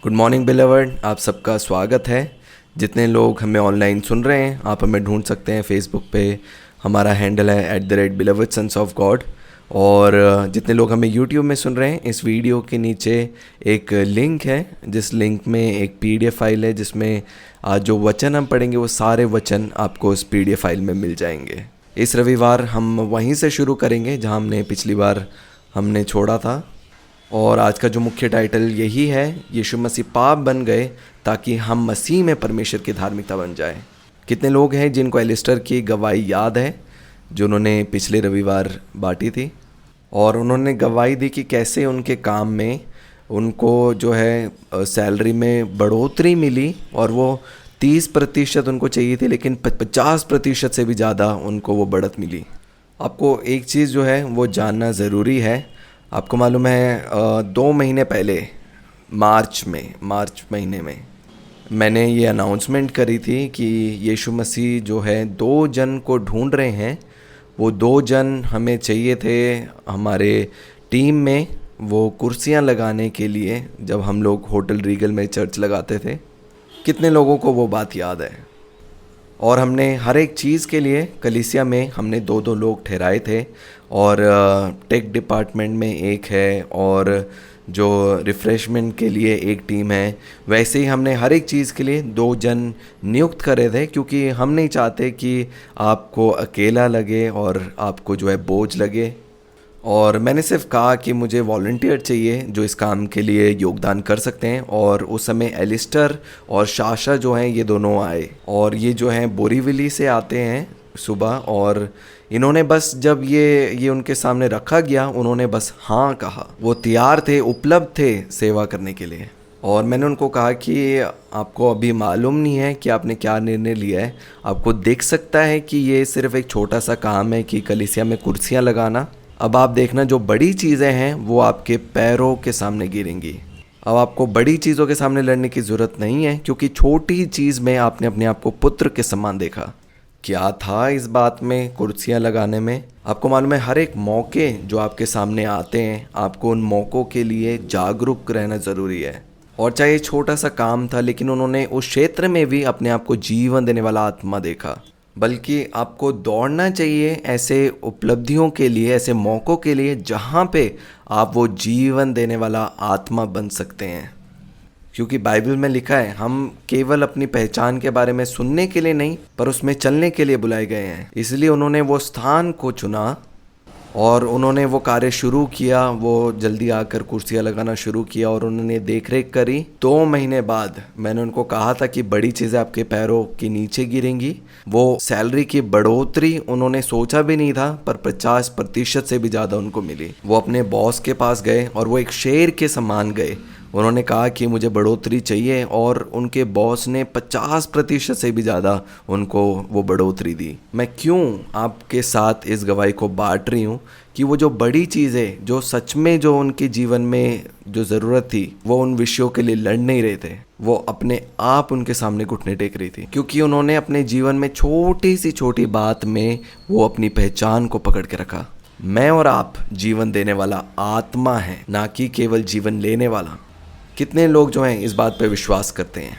Good morning beloved, आप सबका स्वागत है। जितने लोग हमें ऑनलाइन सुन रहे हैं, आप हमें ढूंढ सकते हैं फेसबुक पे। हमारा हैंडल है @beloved sons of God। और जितने लोग हमें यूट्यूब में सुन रहे हैं, इस वीडियो के नीचे एक लिंक है, जिस लिंक में एक PDF फाइल है, जिसमें आज जो वचन हम पढ़ेंगे वो सारे वचन आपको उस PDF फाइल में मिल जाएंगे। इस रविवार हम वहीं से शुरू करेंगे जहां हमने पिछली बार हमने छोड़ा था। और आज का जो मुख्य टाइटल यही है, यीशु मसीह पाप बन गए ताकि हम मसीह में परमेश्वर की धार्मिकता बन जाए। कितने लोग हैं जिनको एलिस्टर की गवाही याद है, जो उन्होंने पिछले रविवार बांटी थी। और उन्होंने गवाही दी कि कैसे उनके काम में उनको जो है सैलरी में बढ़ोतरी मिली, और वो 30% उनको चाहिए थी, लेकिन 50% से भी ज़्यादा उनको वो बढ़त मिली। आपको एक चीज़ जो है वो जानना ज़रूरी है। आपको मालूम है 2 महीने पहले मार्च महीने में मैंने ये अनाउंसमेंट करी थी कि यीशु मसीह जो है 2 जन को ढूंढ रहे हैं। वो 2 जन हमें चाहिए थे हमारे टीम में, वो कुर्सियां लगाने के लिए, जब हम लोग होटल रीगल में चर्च लगाते थे। कितने लोगों को वो बात याद है? और हमने हर एक चीज़ के लिए कलीसिया में हमने 2-2 लोग ठहराए थे। और टेक डिपार्टमेंट में एक है, और जो रिफ़्रेशमेंट के लिए एक टीम है। वैसे ही हमने हर एक चीज़ के लिए 2 जन नियुक्त करे थे, क्योंकि हम नहीं चाहते कि आपको अकेला लगे और आपको जो है बोझ लगे। और मैंने सिर्फ कहा कि मुझे वॉलंटियर चाहिए जो इस काम के लिए योगदान कर सकते हैं। और उस समय एलिस्टर और शाशा जो हैं, ये दोनों आए, और ये जो हैं बोरीविली से आते हैं सुबह। और इन्होंने बस जब ये उनके सामने रखा गया, उन्होंने बस हाँ कहा। वो तैयार थे, उपलब्ध थे सेवा करने के लिए। और मैंने उनको कहा कि आपको अभी मालूम नहीं है कि आपने क्या निर्णय लिया है। आपको दिख सकता है कि ये सिर्फ एक छोटा सा काम है कि कलीसिया में कुर्सियाँ लगाना। अब आप देखना, जो बड़ी चीज़ें हैं वो आपके पैरों के सामने गिरेंगी। अब आपको बड़ी चीज़ों के सामने लड़ने की ज़रूरत नहीं है, क्योंकि छोटी चीज़ में आपने अपने आप को पुत्र के समान देखा। क्या था इस बात में, कुर्सियां लगाने में? आपको मालूम है, हर एक मौके जो आपके सामने आते हैं, आपको उन मौक़ों के लिए जागरूक रहना ज़रूरी है। और चाहे छोटा सा काम था, लेकिन उन्होंने उस क्षेत्र में भी अपने आप को जीवन देने वाला आत्मा देखा। बल्कि आपको दौड़ना चाहिए ऐसे उपलब्धियों के लिए, ऐसे मौक़ों के लिए जहाँ पे आप वो जीवन देने वाला आत्मा बन सकते हैं। क्योंकि बाइबल में लिखा है, हम केवल अपनी पहचान के बारे में सुनने के लिए नहीं, पर उसमें चलने के लिए बुलाए गए हैं। इसलिए उन्होंने वो स्थान को चुना और उन्होंने वो कार्य शुरू किया। वो जल्दी आकर कुर्सियाँ लगाना शुरू किया और उन्होंने देख रेख करी। 2 महीने बाद मैंने उनको कहा था कि बड़ी चीज़ें आपके पैरों के नीचे गिरेंगी। वो सैलरी की बढ़ोतरी उन्होंने सोचा भी नहीं था, पर 50% से भी ज़्यादा उनको मिली। वो अपने बॉस के पास गए और वो एक शेर के समान गए। उन्होंने कहा कि मुझे बढ़ोतरी चाहिए, और उनके बॉस ने 50% से भी ज़्यादा उनको वो बढ़ोतरी दी। मैं क्यों आपके साथ इस गवाही को बांट रही हूँ कि वो जो बड़ी चीज़ें, जो सच में जो उनके जीवन में जो ज़रूरत थी, वो उन विषयों के लिए लड़ नहीं रहे थे। वो अपने आप उनके सामने घुटने टेक रही थी, क्योंकि उन्होंने अपने जीवन में छोटी सी छोटी बात में वो अपनी पहचान को पकड़ के रखा। मैं और आप जीवन देने वाला आत्मा है, ना कि केवल जीवन लेने वाला। कितने लोग जो हैं इस बात पे विश्वास करते हैं।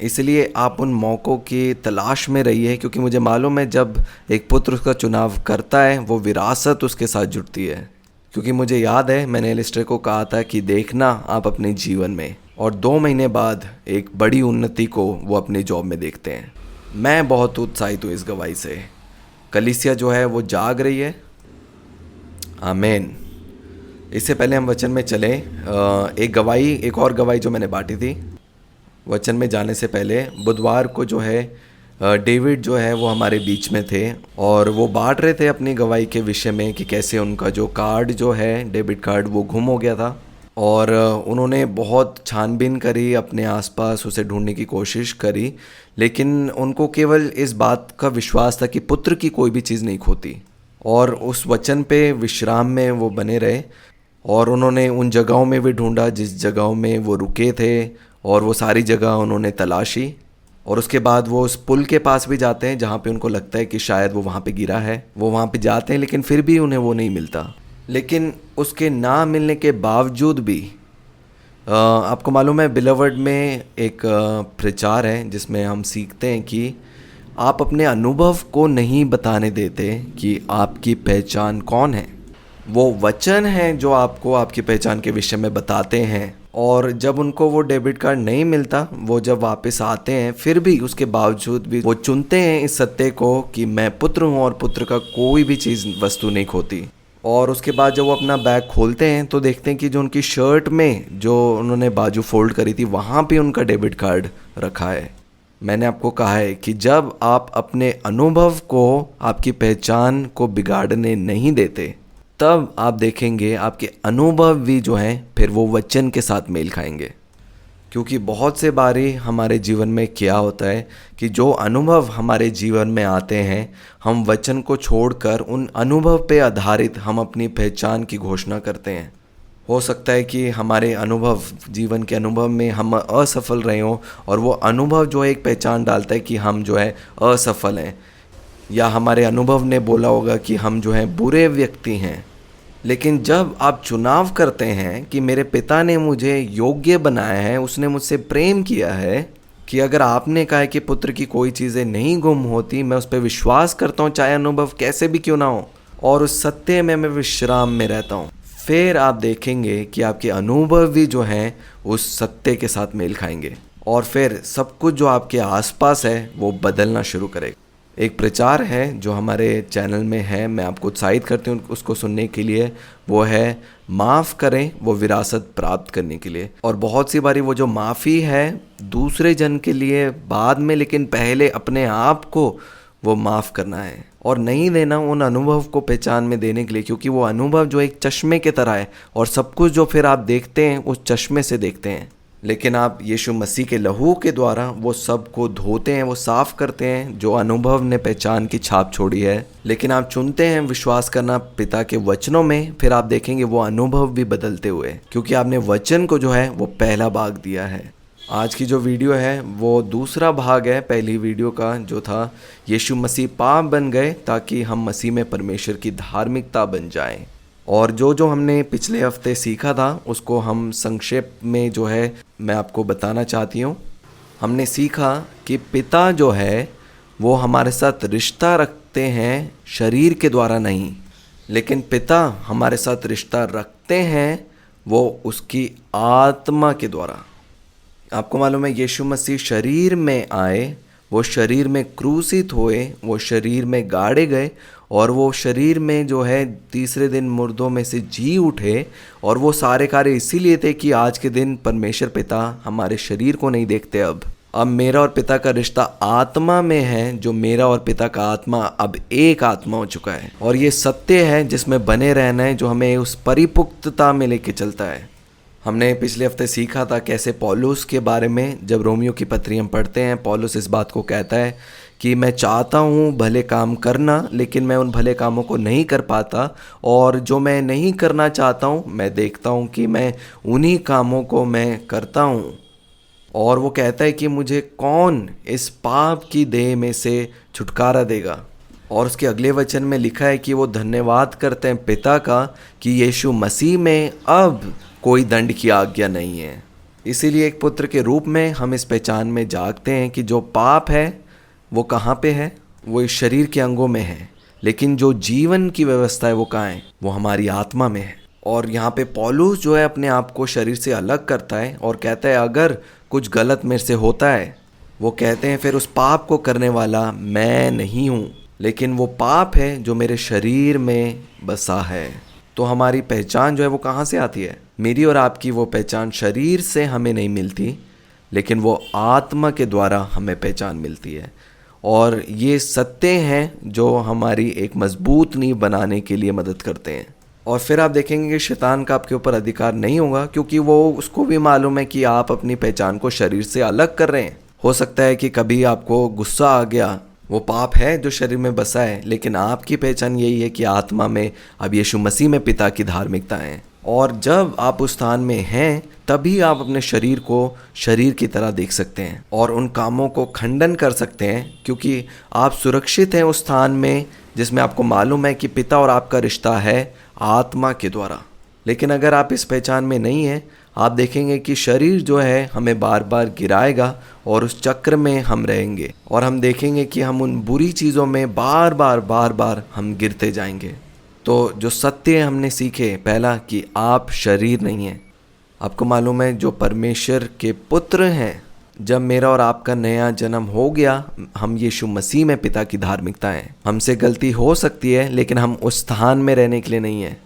इसलिए आप उन मौक़ों की तलाश में रहिए, क्योंकि मुझे मालूम है जब एक पुत्र उसका चुनाव करता है, वो विरासत उसके साथ जुड़ती है। क्योंकि मुझे याद है, मैंने एलिस्टर को कहा था कि देखना आप अपने जीवन में, और 2 महीने बाद एक बड़ी उन्नति को वो अपने जॉब में देखते हैं। मैं बहुत उत्साहित हूँ इस गवाही से। कलीसिया जो है वो जाग रही है। आमीन। इससे पहले हम वचन में चले, एक और गवाही जो मैंने बांटी थी। वचन में जाने से पहले बुधवार को जो है डेविड जो है वो हमारे बीच में थे, और वो बांट रहे थे अपनी गवाही के विषय में कि कैसे उनका जो कार्ड जो है, डेबिट कार्ड, वो गुम हो गया था। और उन्होंने बहुत छानबीन करी, अपने आसपास उसे ढूंढने की कोशिश करी, लेकिन उनको केवल इस बात का विश्वास था कि पुत्र की कोई भी चीज़ नहीं खोती। और उस वचन पे विश्राम में वो बने रहे, और उन्होंने उन जगहों में भी ढूंढा जिस जगहों में वो रुके थे, और वो सारी जगह उन्होंने तलाशी। और उसके बाद वो उस पुल के पास भी जाते हैं जहाँ पे उनको लगता है कि शायद वो वहाँ पे गिरा है। वो वहाँ पे जाते हैं, लेकिन फिर भी उन्हें वो नहीं मिलता। लेकिन उसके ना मिलने के बावजूद भी आपको मालूम है बिलवर्ड में एक प्रचार है जिसमें हम सीखते हैं कि आप अपने अनुभव को नहीं बताने देते कि आपकी पहचान कौन है। वो वचन हैं जो आपको आपकी पहचान के विषय में बताते हैं, और जब उनको वो डेबिट कार्ड नहीं मिलता, वो जब वापस आते हैं फिर भी उसके बावजूद भी वो चुनते हैं इस सत्य को कि मैं पुत्र हूँ और पुत्र का कोई भी चीज़ वस्तु नहीं खोती। और उसके बाद जब वो अपना बैग खोलते हैं तो देखते हैं कि जो उनकी शर्ट में जो उन्होंने बाजू फोल्ड करी थी वहाँ पे उनका डेबिट कार्ड रखा है। मैंने आपको कहा है कि जब आप अपने अनुभव को आपकी पहचान को बिगाड़ने नहीं देते, तब आप देखेंगे आपके अनुभव भी जो हैं फिर वो वचन के साथ मेल खाएंगे। क्योंकि बहुत से बारी हमारे जीवन में क्या होता है कि जो अनुभव हमारे जीवन में आते हैं, हम वचन को छोड़कर उन अनुभव पे आधारित हम अपनी पहचान की घोषणा करते हैं। हो सकता है कि हमारे अनुभव, जीवन के अनुभव में हम असफल रहे हों, और वो अनुभव जो है एक पहचान डालता है कि हम जो है असफल हैं, या हमारे अनुभव ने बोला होगा कि हम जो हैं बुरे व्यक्ति हैं। लेकिन जब आप चुनाव करते हैं कि मेरे पिता ने मुझे योग्य बनाया है, उसने मुझसे प्रेम किया है, कि अगर आपने कहा है कि पुत्र की कोई चीज़ें नहीं गुम होती, मैं उस पर विश्वास करता हूँ चाहे अनुभव कैसे भी क्यों ना हो, और उस सत्य में मैं विश्राम में रहता हूँ, फिर आप देखेंगे कि आपके अनुभव भी जो हैं उस सत्य के साथ मेल खाएंगे, और फिर सब कुछ जो आपके आसपास है वो बदलना शुरू करेगा। एक प्रचार है जो हमारे चैनल में है, मैं आपको उत्साहित करती हूँ उसको सुनने के लिए। वो है माफ़ करें वो विरासत प्राप्त करने के लिए। और बहुत सी बारी वो जो माफ़ी है दूसरे जन के लिए बाद में, लेकिन पहले अपने आप को वो माफ़ करना है और नहीं देना उन अनुभव को पहचान में देने के लिए, क्योंकि वो अनुभव जो एक चश्मे के तरह है, और सब कुछ जो फिर आप देखते हैं उस चश्मे से देखते हैं। लेकिन आप यीशु मसीह के लहू के द्वारा वो सब को धोते हैं, वो साफ़ करते हैं जो अनुभव ने पहचान की छाप छोड़ी है। लेकिन आप चुनते हैं विश्वास करना पिता के वचनों में, फिर आप देखेंगे वो अनुभव भी बदलते हुए, क्योंकि आपने वचन को जो है वो पहला भाग दिया है। आज की जो वीडियो है वो दूसरा भाग है पहली वीडियो का, जो था यीशु मसीह पाप बन गए ताकि हम मसीह में परमेश्वर की धार्मिकता बन जाएं। और जो हमने पिछले हफ्ते सीखा था उसको हम संक्षेप में जो है मैं आपको बताना चाहती हूँ। हमने सीखा कि पिता जो है वो हमारे साथ रिश्ता रखते हैं शरीर के द्वारा नहीं, लेकिन पिता हमारे साथ रिश्ता रखते हैं वो उसकी आत्मा के द्वारा। आपको मालूम है यीशु मसीह शरीर में आए, वो शरीर में क्रूसित हुए, वो शरीर में गाड़े गए, और वो शरीर में जो है तीसरे दिन मुर्दों में से जी उठे। और वो सारे कार्य इसीलिए थे कि आज के दिन परमेश्वर पिता हमारे शरीर को नहीं देखते। अब मेरा और पिता का रिश्ता आत्मा में है, जो मेरा और पिता का आत्मा अब एक आत्मा हो चुका है, और ये सत्य है जिसमें बने रहना है, जो हमें उस परिपुक्तता में लेके चलता है। हमने पिछले हफ्ते सीखा था कैसे पौलुस के बारे में, जब रोमियो की पत्री हम पढ़ते हैं, पौलुस इस बात को कहता है कि मैं चाहता हूँ भले काम करना, लेकिन मैं उन भले कामों को नहीं कर पाता, और जो मैं नहीं करना चाहता हूँ मैं देखता हूँ कि मैं उन्हीं कामों को मैं करता हूँ। और वो कहता है कि मुझे कौन इस पाप की देह में से छुटकारा देगा। और उसके अगले वचन में लिखा है कि वो धन्यवाद करते हैं पिता का कि यीशु मसीह में अब कोई दंड की आज्ञा नहीं है। इसीलिए एक पुत्र के रूप में हम इस पहचान में जागते हैं कि जो पाप है वो कहाँ पे है, वो इस शरीर के अंगों में है, लेकिन जो जीवन की व्यवस्था है वो कहाँ है, वो हमारी आत्मा में है। और यहाँ पे पौलुस जो है अपने आप को शरीर से अलग करता है और कहता है अगर कुछ गलत मेरे से होता है, वो कहते हैं फिर उस पाप को करने वाला मैं नहीं हूँ, लेकिन वो पाप है जो मेरे शरीर में बसा है। तो हमारी पहचान जो है वो कहाँ से आती है? मेरी और आपकी वो पहचान शरीर से हमें नहीं मिलती, लेकिन वो आत्मा के द्वारा हमें पहचान मिलती है। और ये सत्य हैं जो हमारी एक मजबूत नींव बनाने के लिए मदद करते हैं। और फिर आप देखेंगे कि शैतान का आपके ऊपर अधिकार नहीं होगा, क्योंकि वो उसको भी मालूम है कि आप अपनी पहचान को शरीर से अलग कर रहे हैं। हो सकता है कि कभी आपको गुस्सा आ गया, वो पाप है जो शरीर में बसा है, लेकिन आपकी पहचान यही है कि आत्मा में अब यीशु मसीह में पिता की धार्मिकता है। और जब आप उस स्थान में हैं तभी आप अपने शरीर को शरीर की तरह देख सकते हैं और उन कामों को खंडन कर सकते हैं, क्योंकि आप सुरक्षित हैं उस स्थान में जिसमें आपको मालूम है कि पिता और आपका रिश्ता है आत्मा के द्वारा। लेकिन अगर आप इस पहचान में नहीं हैं, आप देखेंगे कि शरीर जो है हमें बार बार गिराएगा और उस चक्र में हम रहेंगे और हम देखेंगे कि हम उन बुरी चीज़ों में बार बार हम गिरते जाएंगे। तो जो सत्य हमने सीखे, पहला कि आप शरीर नहीं हैं। आपको मालूम है जो परमेश्वर के पुत्र हैं, जब मेरा और आपका नया जन्म हो गया, हम यीशु मसीह में पिता की धार्मिकता हैं। हमसे गलती हो सकती है लेकिन हम उस स्थान में रहने के लिए नहीं हैं।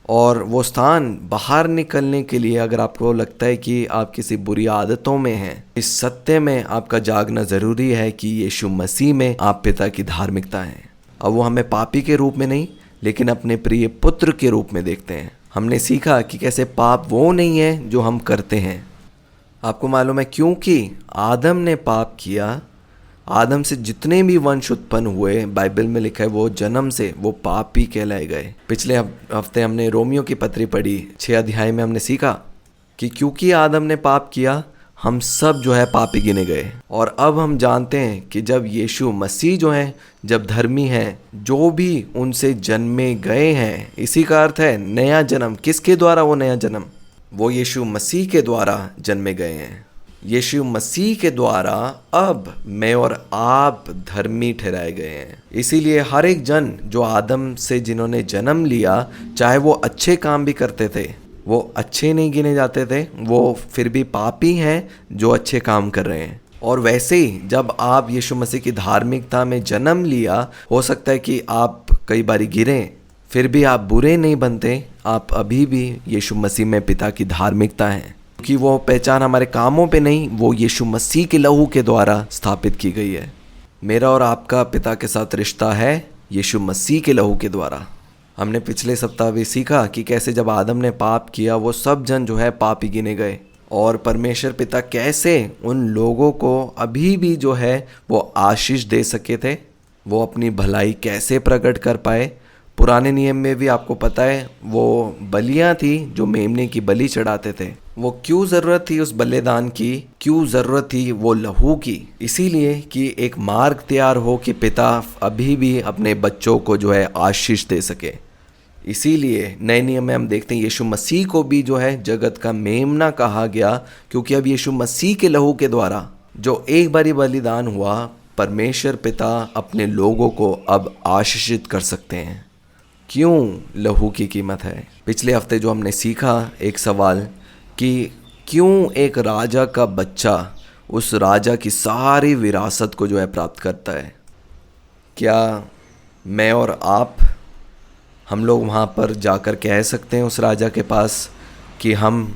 और वो स्थान बाहर निकलने के लिए, अगर आपको लगता है कि आप किसी बुरी आदतों में हैं, इस सत्य में आपका जागना ज़रूरी है कि यीशु मसीह में आप पिता की धार्मिकता हैं। अब वो हमें पापी के रूप में नहीं लेकिन अपने प्रिय पुत्र के रूप में देखते हैं। हमने सीखा कि कैसे पाप वो नहीं है जो हम करते हैं। आपको मालूम है क्योंकि आदम ने पाप किया, आदम से जितने भी वंश उत्पन्न हुए, बाइबल में लिखा है वो जन्म से वो पापी कहलाए गए। पिछले हफ्ते हमने रोमियो की पत्री पढ़ी, 6 अध्याय में हमने सीखा कि क्योंकि आदम ने पाप किया, हम सब जो है पापी गिने गए। और अब हम जानते हैं कि जब यीशु मसीह जो है, जब धर्मी हैं, जो भी उनसे जन्मे गए हैं, इसी का अर्थ है नया जन्म। किसके द्वारा वो नया जन्म? वो यीशु मसीह के द्वारा जन्मे गए हैं। यीशु मसीह के द्वारा अब मैं और आप धर्मी ठहराए गए हैं। इसीलिए हर एक जन जो आदम से जिन्होंने जन्म लिया, चाहे वो अच्छे काम भी करते थे, वो अच्छे नहीं गिने जाते थे, वो फिर भी पापी हैं जो अच्छे काम कर रहे हैं। और वैसे ही जब आप यीशु मसीह की धार्मिकता में जन्म लिया, हो सकता है कि आप कई बार गिरें, फिर भी आप बुरे नहीं बनते। आप अभी भी यीशु मसीह में पिता की धार्मिकता हैं, क्योंकि वो पहचान हमारे कामों पे नहीं, वो यीशु मसीह के लहू के द्वारा स्थापित की गई है। मेरा और आपका पिता के साथ रिश्ता है यीशु मसीह के लहू के द्वारा। हमने पिछले सप्ताह भी सीखा कि कैसे जब आदम ने पाप किया, वो सब जन जो है पापी गिने गए, और परमेश्वर पिता कैसे उन लोगों को अभी भी जो है वो आशीष दे सके थे, वो अपनी भलाई कैसे प्रकट कर पाए। पुराने नियम में भी आपको पता है वो बलियां थी जो मेमने की बलि चढ़ाते थे। वो क्यों ज़रूरत थी उस बलिदान की, क्यों ज़रूरत थी वो लहू की? इसीलिए कि एक मार्ग तैयार हो कि पिता अभी भी अपने बच्चों को जो है आशीष दे सके। इसीलिए नए नियम में हम देखते हैं यीशु मसीह को भी जो है जगत का मेमना कहा गया, क्योंकि अब यीशु मसीह के लहू के द्वारा जो एक बारी बलिदान हुआ, परमेश्वर पिता अपने लोगों को अब आशीषित कर सकते हैं। क्यों लहू की कीमत है? पिछले हफ्ते जो हमने सीखा एक सवाल कि क्यों एक राजा का बच्चा उस राजा की सारी विरासत को जो है प्राप्त करता है। क्या मैं और आप, हम लोग वहाँ पर जाकर कह सकते हैं उस राजा के पास कि हम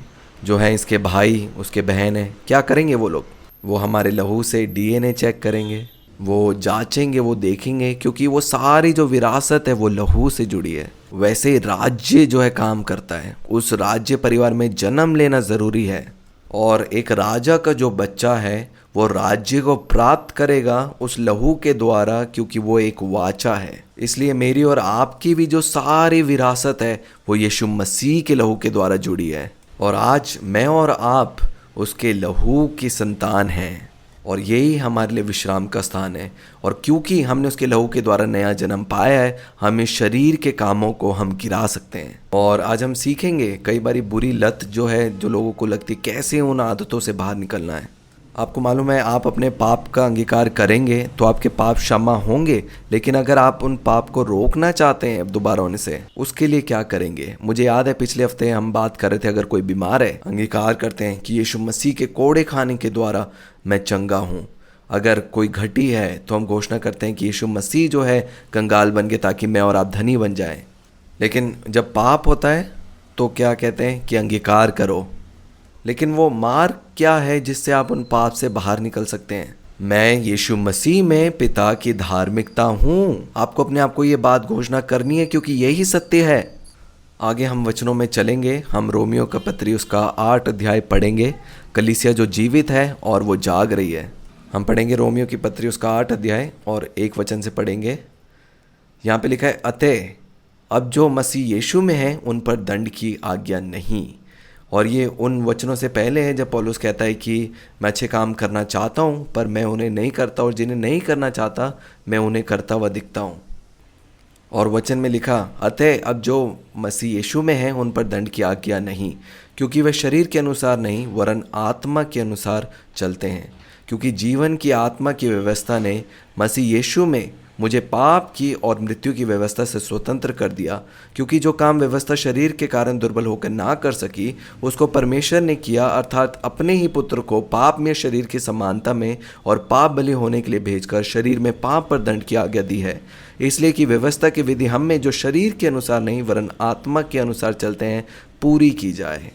जो हैं इसके भाई, उसके बहन हैं? क्या करेंगे वो लोग? वो हमारे लहू से डीएनए चेक करेंगे, वो जांचेंगे, वो देखेंगे, क्योंकि वो सारी जो विरासत है वो लहू से जुड़ी है। वैसे राज्य जो है काम करता है, उस राज्य परिवार में जन्म लेना ज़रूरी है। और एक राजा का जो बच्चा है वो राज्य को प्राप्त करेगा उस लहू के द्वारा, क्योंकि वो एक वाचा है। इसलिए मेरी और आपकी भी जो सारी विरासत है वो यीशु मसीह के लहू के द्वारा जुड़ी है। और आज मैं और आप उसके लहू की संतान हैं, और यही हमारे लिए विश्राम का स्थान है। और क्योंकि हमने उसके लहू के द्वारा नया जन्म पाया है, हम इस शरीर के कामों को हम गिरा सकते हैं। और आज हम सीखेंगे कई बारी बुरी लत जो है, जो लोगों को लगती है, कैसे उन आदतों से बाहर निकलना है। आपको मालूम है आप अपने पाप का अंगीकार करेंगे तो आपके पाप क्षमा होंगे, लेकिन अगर आप उन पाप को रोकना चाहते हैं दोबारा होने से, उसके लिए क्या करेंगे? मुझे याद है पिछले हफ्ते हम बात कर रहे थे, अगर कोई बीमार है, अंगीकार करते हैं कि यीशु मसीह के कोड़े खाने के द्वारा मैं चंगा हूँ। अगर कोई घटी है तो हम घोषणा करते हैं कि यीशु मसीह जो है कंगाल बन गए ताकि मैं और आप धनी बन जाएं। लेकिन जब पाप होता है तो क्या कहते हैं कि अंगीकार करो। लेकिन वो मार्ग क्या है जिससे आप उन पाप से बाहर निकल सकते हैं? मैं यीशु मसीह में पिता की धार्मिकता हूँ। आपको अपने आप को ये बात घोषणा करनी है, क्योंकि यही सत्य है। आगे हम वचनों में चलेंगे। हम रोमियो का पत्री उसका 8 अध्याय पढ़ेंगे। कलीसिया जो जीवित है और वो जाग रही है। हम पढ़ेंगे रोमियो की पत्री उसका 8 अध्याय और 1 वचन से पढ़ेंगे। यहाँ पे लिखा है, अतः अब जो मसीह यीशु में है उन पर दंड की आज्ञा नहीं। और ये उन वचनों से पहले है जब पौलुस कहता है कि मैं अच्छे काम करना चाहता हूँ पर मैं उन्हें नहीं करता, और जिन्हें नहीं करना चाहता मैं उन्हें करता हुआ दिखता हूँ। और वचन में लिखा, अतः अब जो मसीह यीशु में है उन पर दंड की आज्ञा नहीं, क्योंकि वे शरीर के अनुसार नहीं वरन आत्मा के अनुसार चलते हैं। क्योंकि जीवन की आत्मा की व्यवस्था ने मसीह यीशु में मुझे पाप की और मृत्यु की व्यवस्था से स्वतंत्र कर दिया। क्योंकि जो काम व्यवस्था शरीर के कारण दुर्बल होकर ना कर सकी, उसको परमेश्वर ने किया, अर्थात अपने ही पुत्र को पाप में शरीर की समानता में और पाप बलि होने के लिए भेजकर शरीर में पाप पर दंड की आज्ञा दी है, इसलिए कि व्यवस्था की विधि हम में जो शरीर के अनुसार नहीं वरन आत्मा के अनुसार चलते हैं पूरी की जाए।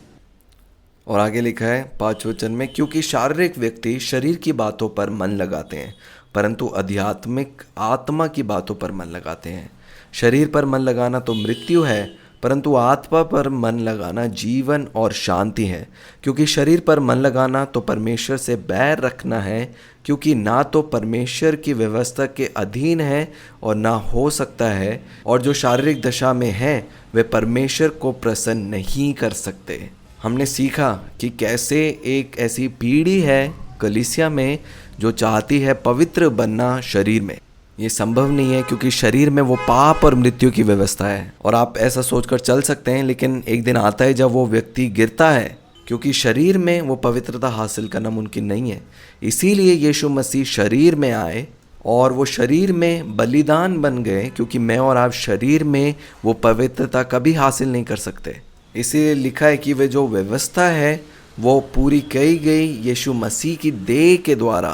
और आगे लिखा है 5 वचन में, क्योंकि शारीरिक व्यक्ति शरीर की बातों पर मन लगाते हैं परंतु आध्यात्मिक आत्मा की बातों पर मन लगाते हैं। शरीर पर मन लगाना तो मृत्यु है, परंतु आत्मा पर मन लगाना जीवन और शांति है। क्योंकि शरीर पर मन लगाना तो परमेश्वर से बैर रखना है, क्योंकि ना तो परमेश्वर की व्यवस्था के अधीन है और ना हो सकता है, और जो शारीरिक दशा में है वे परमेश्वर को प्रसन्न नहीं कर सकते। हमने सीखा कि कैसे एक ऐसी पीढ़ी है कलीसिया में जो चाहती है पवित्र बनना शरीर में। ये संभव नहीं है, क्योंकि शरीर में वो पाप और मृत्यु की व्यवस्था है। और आप ऐसा सोचकर चल सकते हैं, लेकिन एक दिन आता है जब वो व्यक्ति गिरता है, क्योंकि शरीर में वो पवित्रता हासिल करना मुमकिन नहीं है। इसीलिए यीशु मसीह शरीर में आए और वो शरीर में बलिदान बन गए, क्योंकि मैं और आप शरीर में वो पवित्रता कभी हासिल नहीं कर सकते। इसीलिए लिखा है कि वे जो व्यवस्था है वो पूरी की गई यीशु मसीह की देह के द्वारा,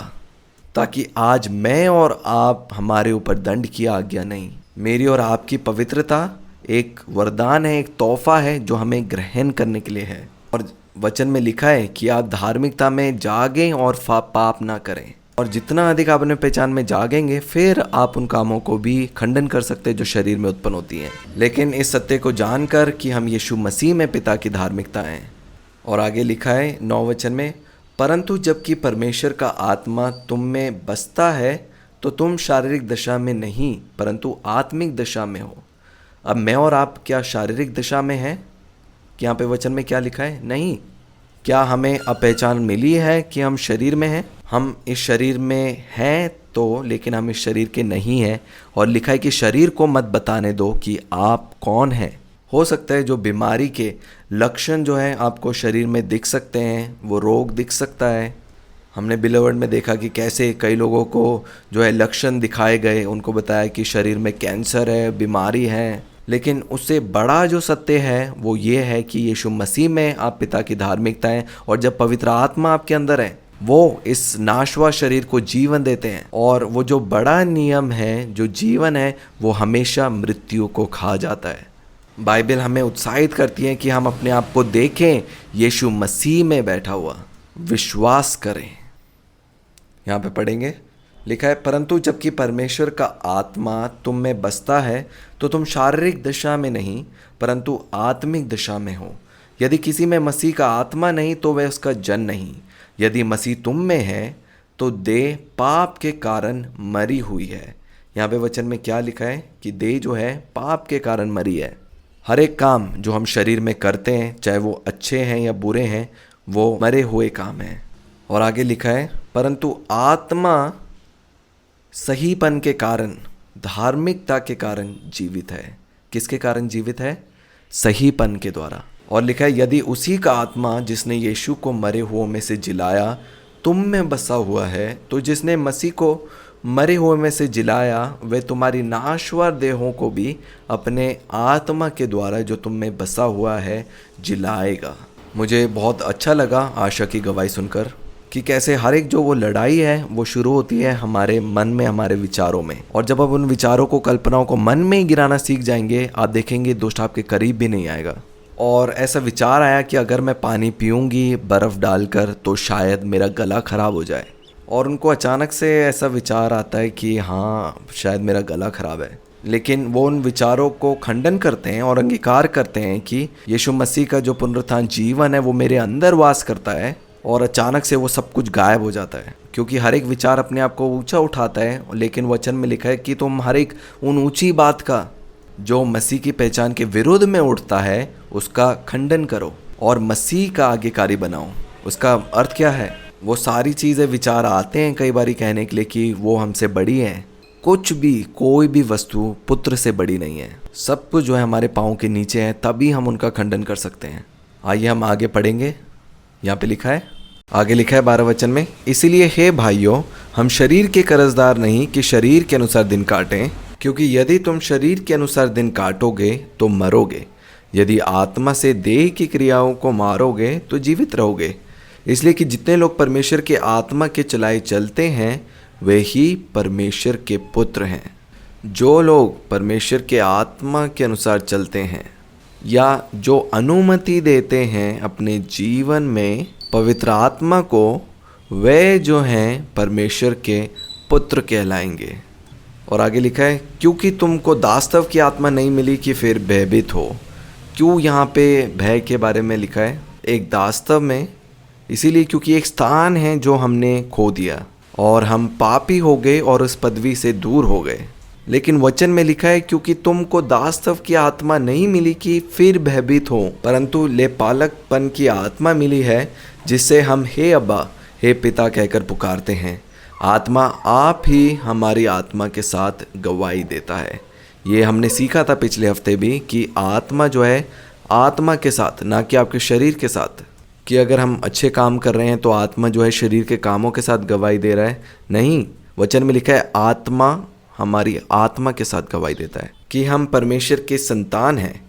ताकि आज मैं और आप हमारे ऊपर दंड की आज्ञा नहीं। मेरी और आपकी पवित्रता एक वरदान है, एक तोहफा है जो हमें ग्रहण करने के लिए है। और वचन में लिखा है कि आप धार्मिकता में जागें और पाप ना करें। और जितना अधिक आप अपने पहचान में जागेंगे, फिर आप उन कामों को भी खंडन कर सकते हैं जो शरीर में उत्पन्न होती हैं। लेकिन इस सत्य को जानकर कि हम यीशु मसीह में पिता की धार्मिकता हैं। और आगे लिखा है 9 वचन में, परंतु जबकि परमेश्वर का आत्मा तुम में बसता है तो तुम शारीरिक दशा में नहीं परंतु आत्मिक दशा में हो। अब मैं और आप क्या शारीरिक दशा में हैं? यहाँ पे वचन में क्या लिखा है? नहीं। क्या हमें अब पहचान मिली है कि हम शरीर में हैं? हम इस शरीर में हैं तो, लेकिन हम इस शरीर के नहीं हैं। और लिखा है कि शरीर को मत बताने दो कि आप कौन हैं। हो सकता है जो बीमारी के लक्षण जो है आपको शरीर में दिख सकते हैं, वो रोग दिख सकता है। हमने बिलीवर्ड में देखा कि कैसे कई लोगों को जो है लक्षण दिखाए गए, उनको बताया कि शरीर में कैंसर है, बीमारी है। लेकिन उससे बड़ा जो सत्य है वो ये है कि यीशु मसीह में आप पिता की धार्मिकता हैं, और जब पवित्र आत्मा आपके अंदर है वो इस नाशवा शरीर को जीवन देते हैं। और वो जो बड़ा नियम है, जो जीवन है, वो हमेशा मृत्यु को खा जाता है। बाइबल हमें उत्साहित करती है कि हम अपने आप को देखें यीशु मसीह में बैठा हुआ, विश्वास करें। यहाँ पे पढ़ेंगे, लिखा है, परंतु जबकि परमेश्वर का आत्मा तुम में बसता है तो तुम शारीरिक दशा में नहीं परंतु आत्मिक दशा में हो। यदि किसी में मसीह का आत्मा नहीं तो वह उसका जन नहीं। यदि मसीह तुम में है तो देह पाप के कारण मरी हुई है। यहाँ पे वचन में क्या लिखा है कि देह जो है पाप के कारण मरी है। हर एक काम जो हम शरीर में करते हैं, चाहे वो अच्छे हैं या बुरे हैं, वो मरे हुए काम हैं। और आगे लिखा है, परंतु आत्मा सहीपन के कारण, धार्मिकता के कारण जीवित है। किसके कारण जीवित है? सहीपन के द्वारा। और लिखा है, यदि उसी का आत्मा जिसने यीशु को मरे हुओं में से जिलाया तुम में बसा हुआ है, तो जिसने मसीह को मरे हुए में से जिलाया वह तुम्हारी नाशवर देहों को भी अपने आत्मा के द्वारा जो तुम में बसा हुआ है जिलाएगा। मुझे बहुत अच्छा लगा आशा की गवाही सुनकर कि कैसे हर एक जो वो लड़ाई है वो शुरू होती है हमारे मन में, हमारे विचारों में। और जब आप उन विचारों को, कल्पनाओं को मन में ही गिराना सीख जाएंगे, आप देखेंगे दुष्ट आपके करीब भी नहीं आएगा। और ऐसा विचार आया कि अगर मैं पानी पीऊँगी बर्फ़ डालकर तो शायद मेरा गला ख़राब हो जाए। और उनको अचानक से ऐसा विचार आता है कि हाँ शायद मेरा गला ख़राब है। लेकिन वो उन विचारों को खंडन करते हैं और अंगीकार करते हैं कि यीशु मसीह का जो पुनरुत्थान जीवन है वो मेरे अंदर वास करता है। और अचानक से वो सब कुछ गायब हो जाता है, क्योंकि हर एक विचार अपने आप को ऊंचा उठाता है। लेकिन वचन में लिखा है कि तुम हर एक उन ऊंची बात का जो मसीह की पहचान के विरुद्ध में उठता है उसका खंडन करो और मसीह का आज्ञाकारी बनाओ। उसका अर्थ क्या है? वो सारी चीज़ें, विचार आते हैं कई बारी कहने के लिए कि वो हमसे बड़ी हैं, कुछ भी, कोई भी वस्तु पुत्र से बड़ी नहीं है। सब कुछ जो है हमारे पाँव के नीचे है, तभी हम उनका खंडन कर सकते हैं। आइए हम आगे पढ़ेंगे। यहाँ पे लिखा है, आगे लिखा है 12 वचन में, इसीलिए हे भाइयों, हम शरीर के कर्जदार नहीं कि शरीर के अनुसार दिन काटें, क्योंकि यदि तुम शरीर के अनुसार दिन काटोगे तो मरोगे, यदि आत्मा से देह की क्रियाओं को मारोगे तो जीवित रहोगे। इसलिए कि जितने लोग परमेश्वर के आत्मा के चलाए चलते हैं वे ही परमेश्वर के पुत्र हैं। जो लोग परमेश्वर के आत्मा के अनुसार चलते हैं या जो अनुमति देते हैं अपने जीवन में पवित्र आत्मा को, वे जो हैं परमेश्वर के पुत्र कहलाएंगे। और आगे लिखा है, क्योंकि तुमको दास्तव की आत्मा नहीं मिली कि फिर भयभीत हो। क्यों यहाँ पे भय के बारे में लिखा है? एक दास्तव में इसीलिए क्योंकि एक स्थान है जो हमने खो दिया और हम पापी हो गए और उस पदवी से दूर हो गए। लेकिन वचन में लिखा है, क्योंकि तुमको दास्तव की आत्मा नहीं मिली कि फिर भयभीत हो, परंतु लेपालकपन की आत्मा मिली है, जिससे हम हे अब्बा, हे पिता कहकर पुकारते हैं। आत्मा आप ही हमारी आत्मा के साथ गवाही देता है। ये हमने सीखा था पिछले हफ्ते भी कि आत्मा जो है आत्मा के साथ, ना कि आपके शरीर के साथ, कि अगर हम अच्छे काम कर रहे हैं तो आत्मा जो है शरीर के कामों के साथ गवाही दे रहा है। नहीं, वचन में लिखा है आत्मा हमारी आत्मा के साथ गवाही देता है कि हम परमेश्वर के संतान हैं,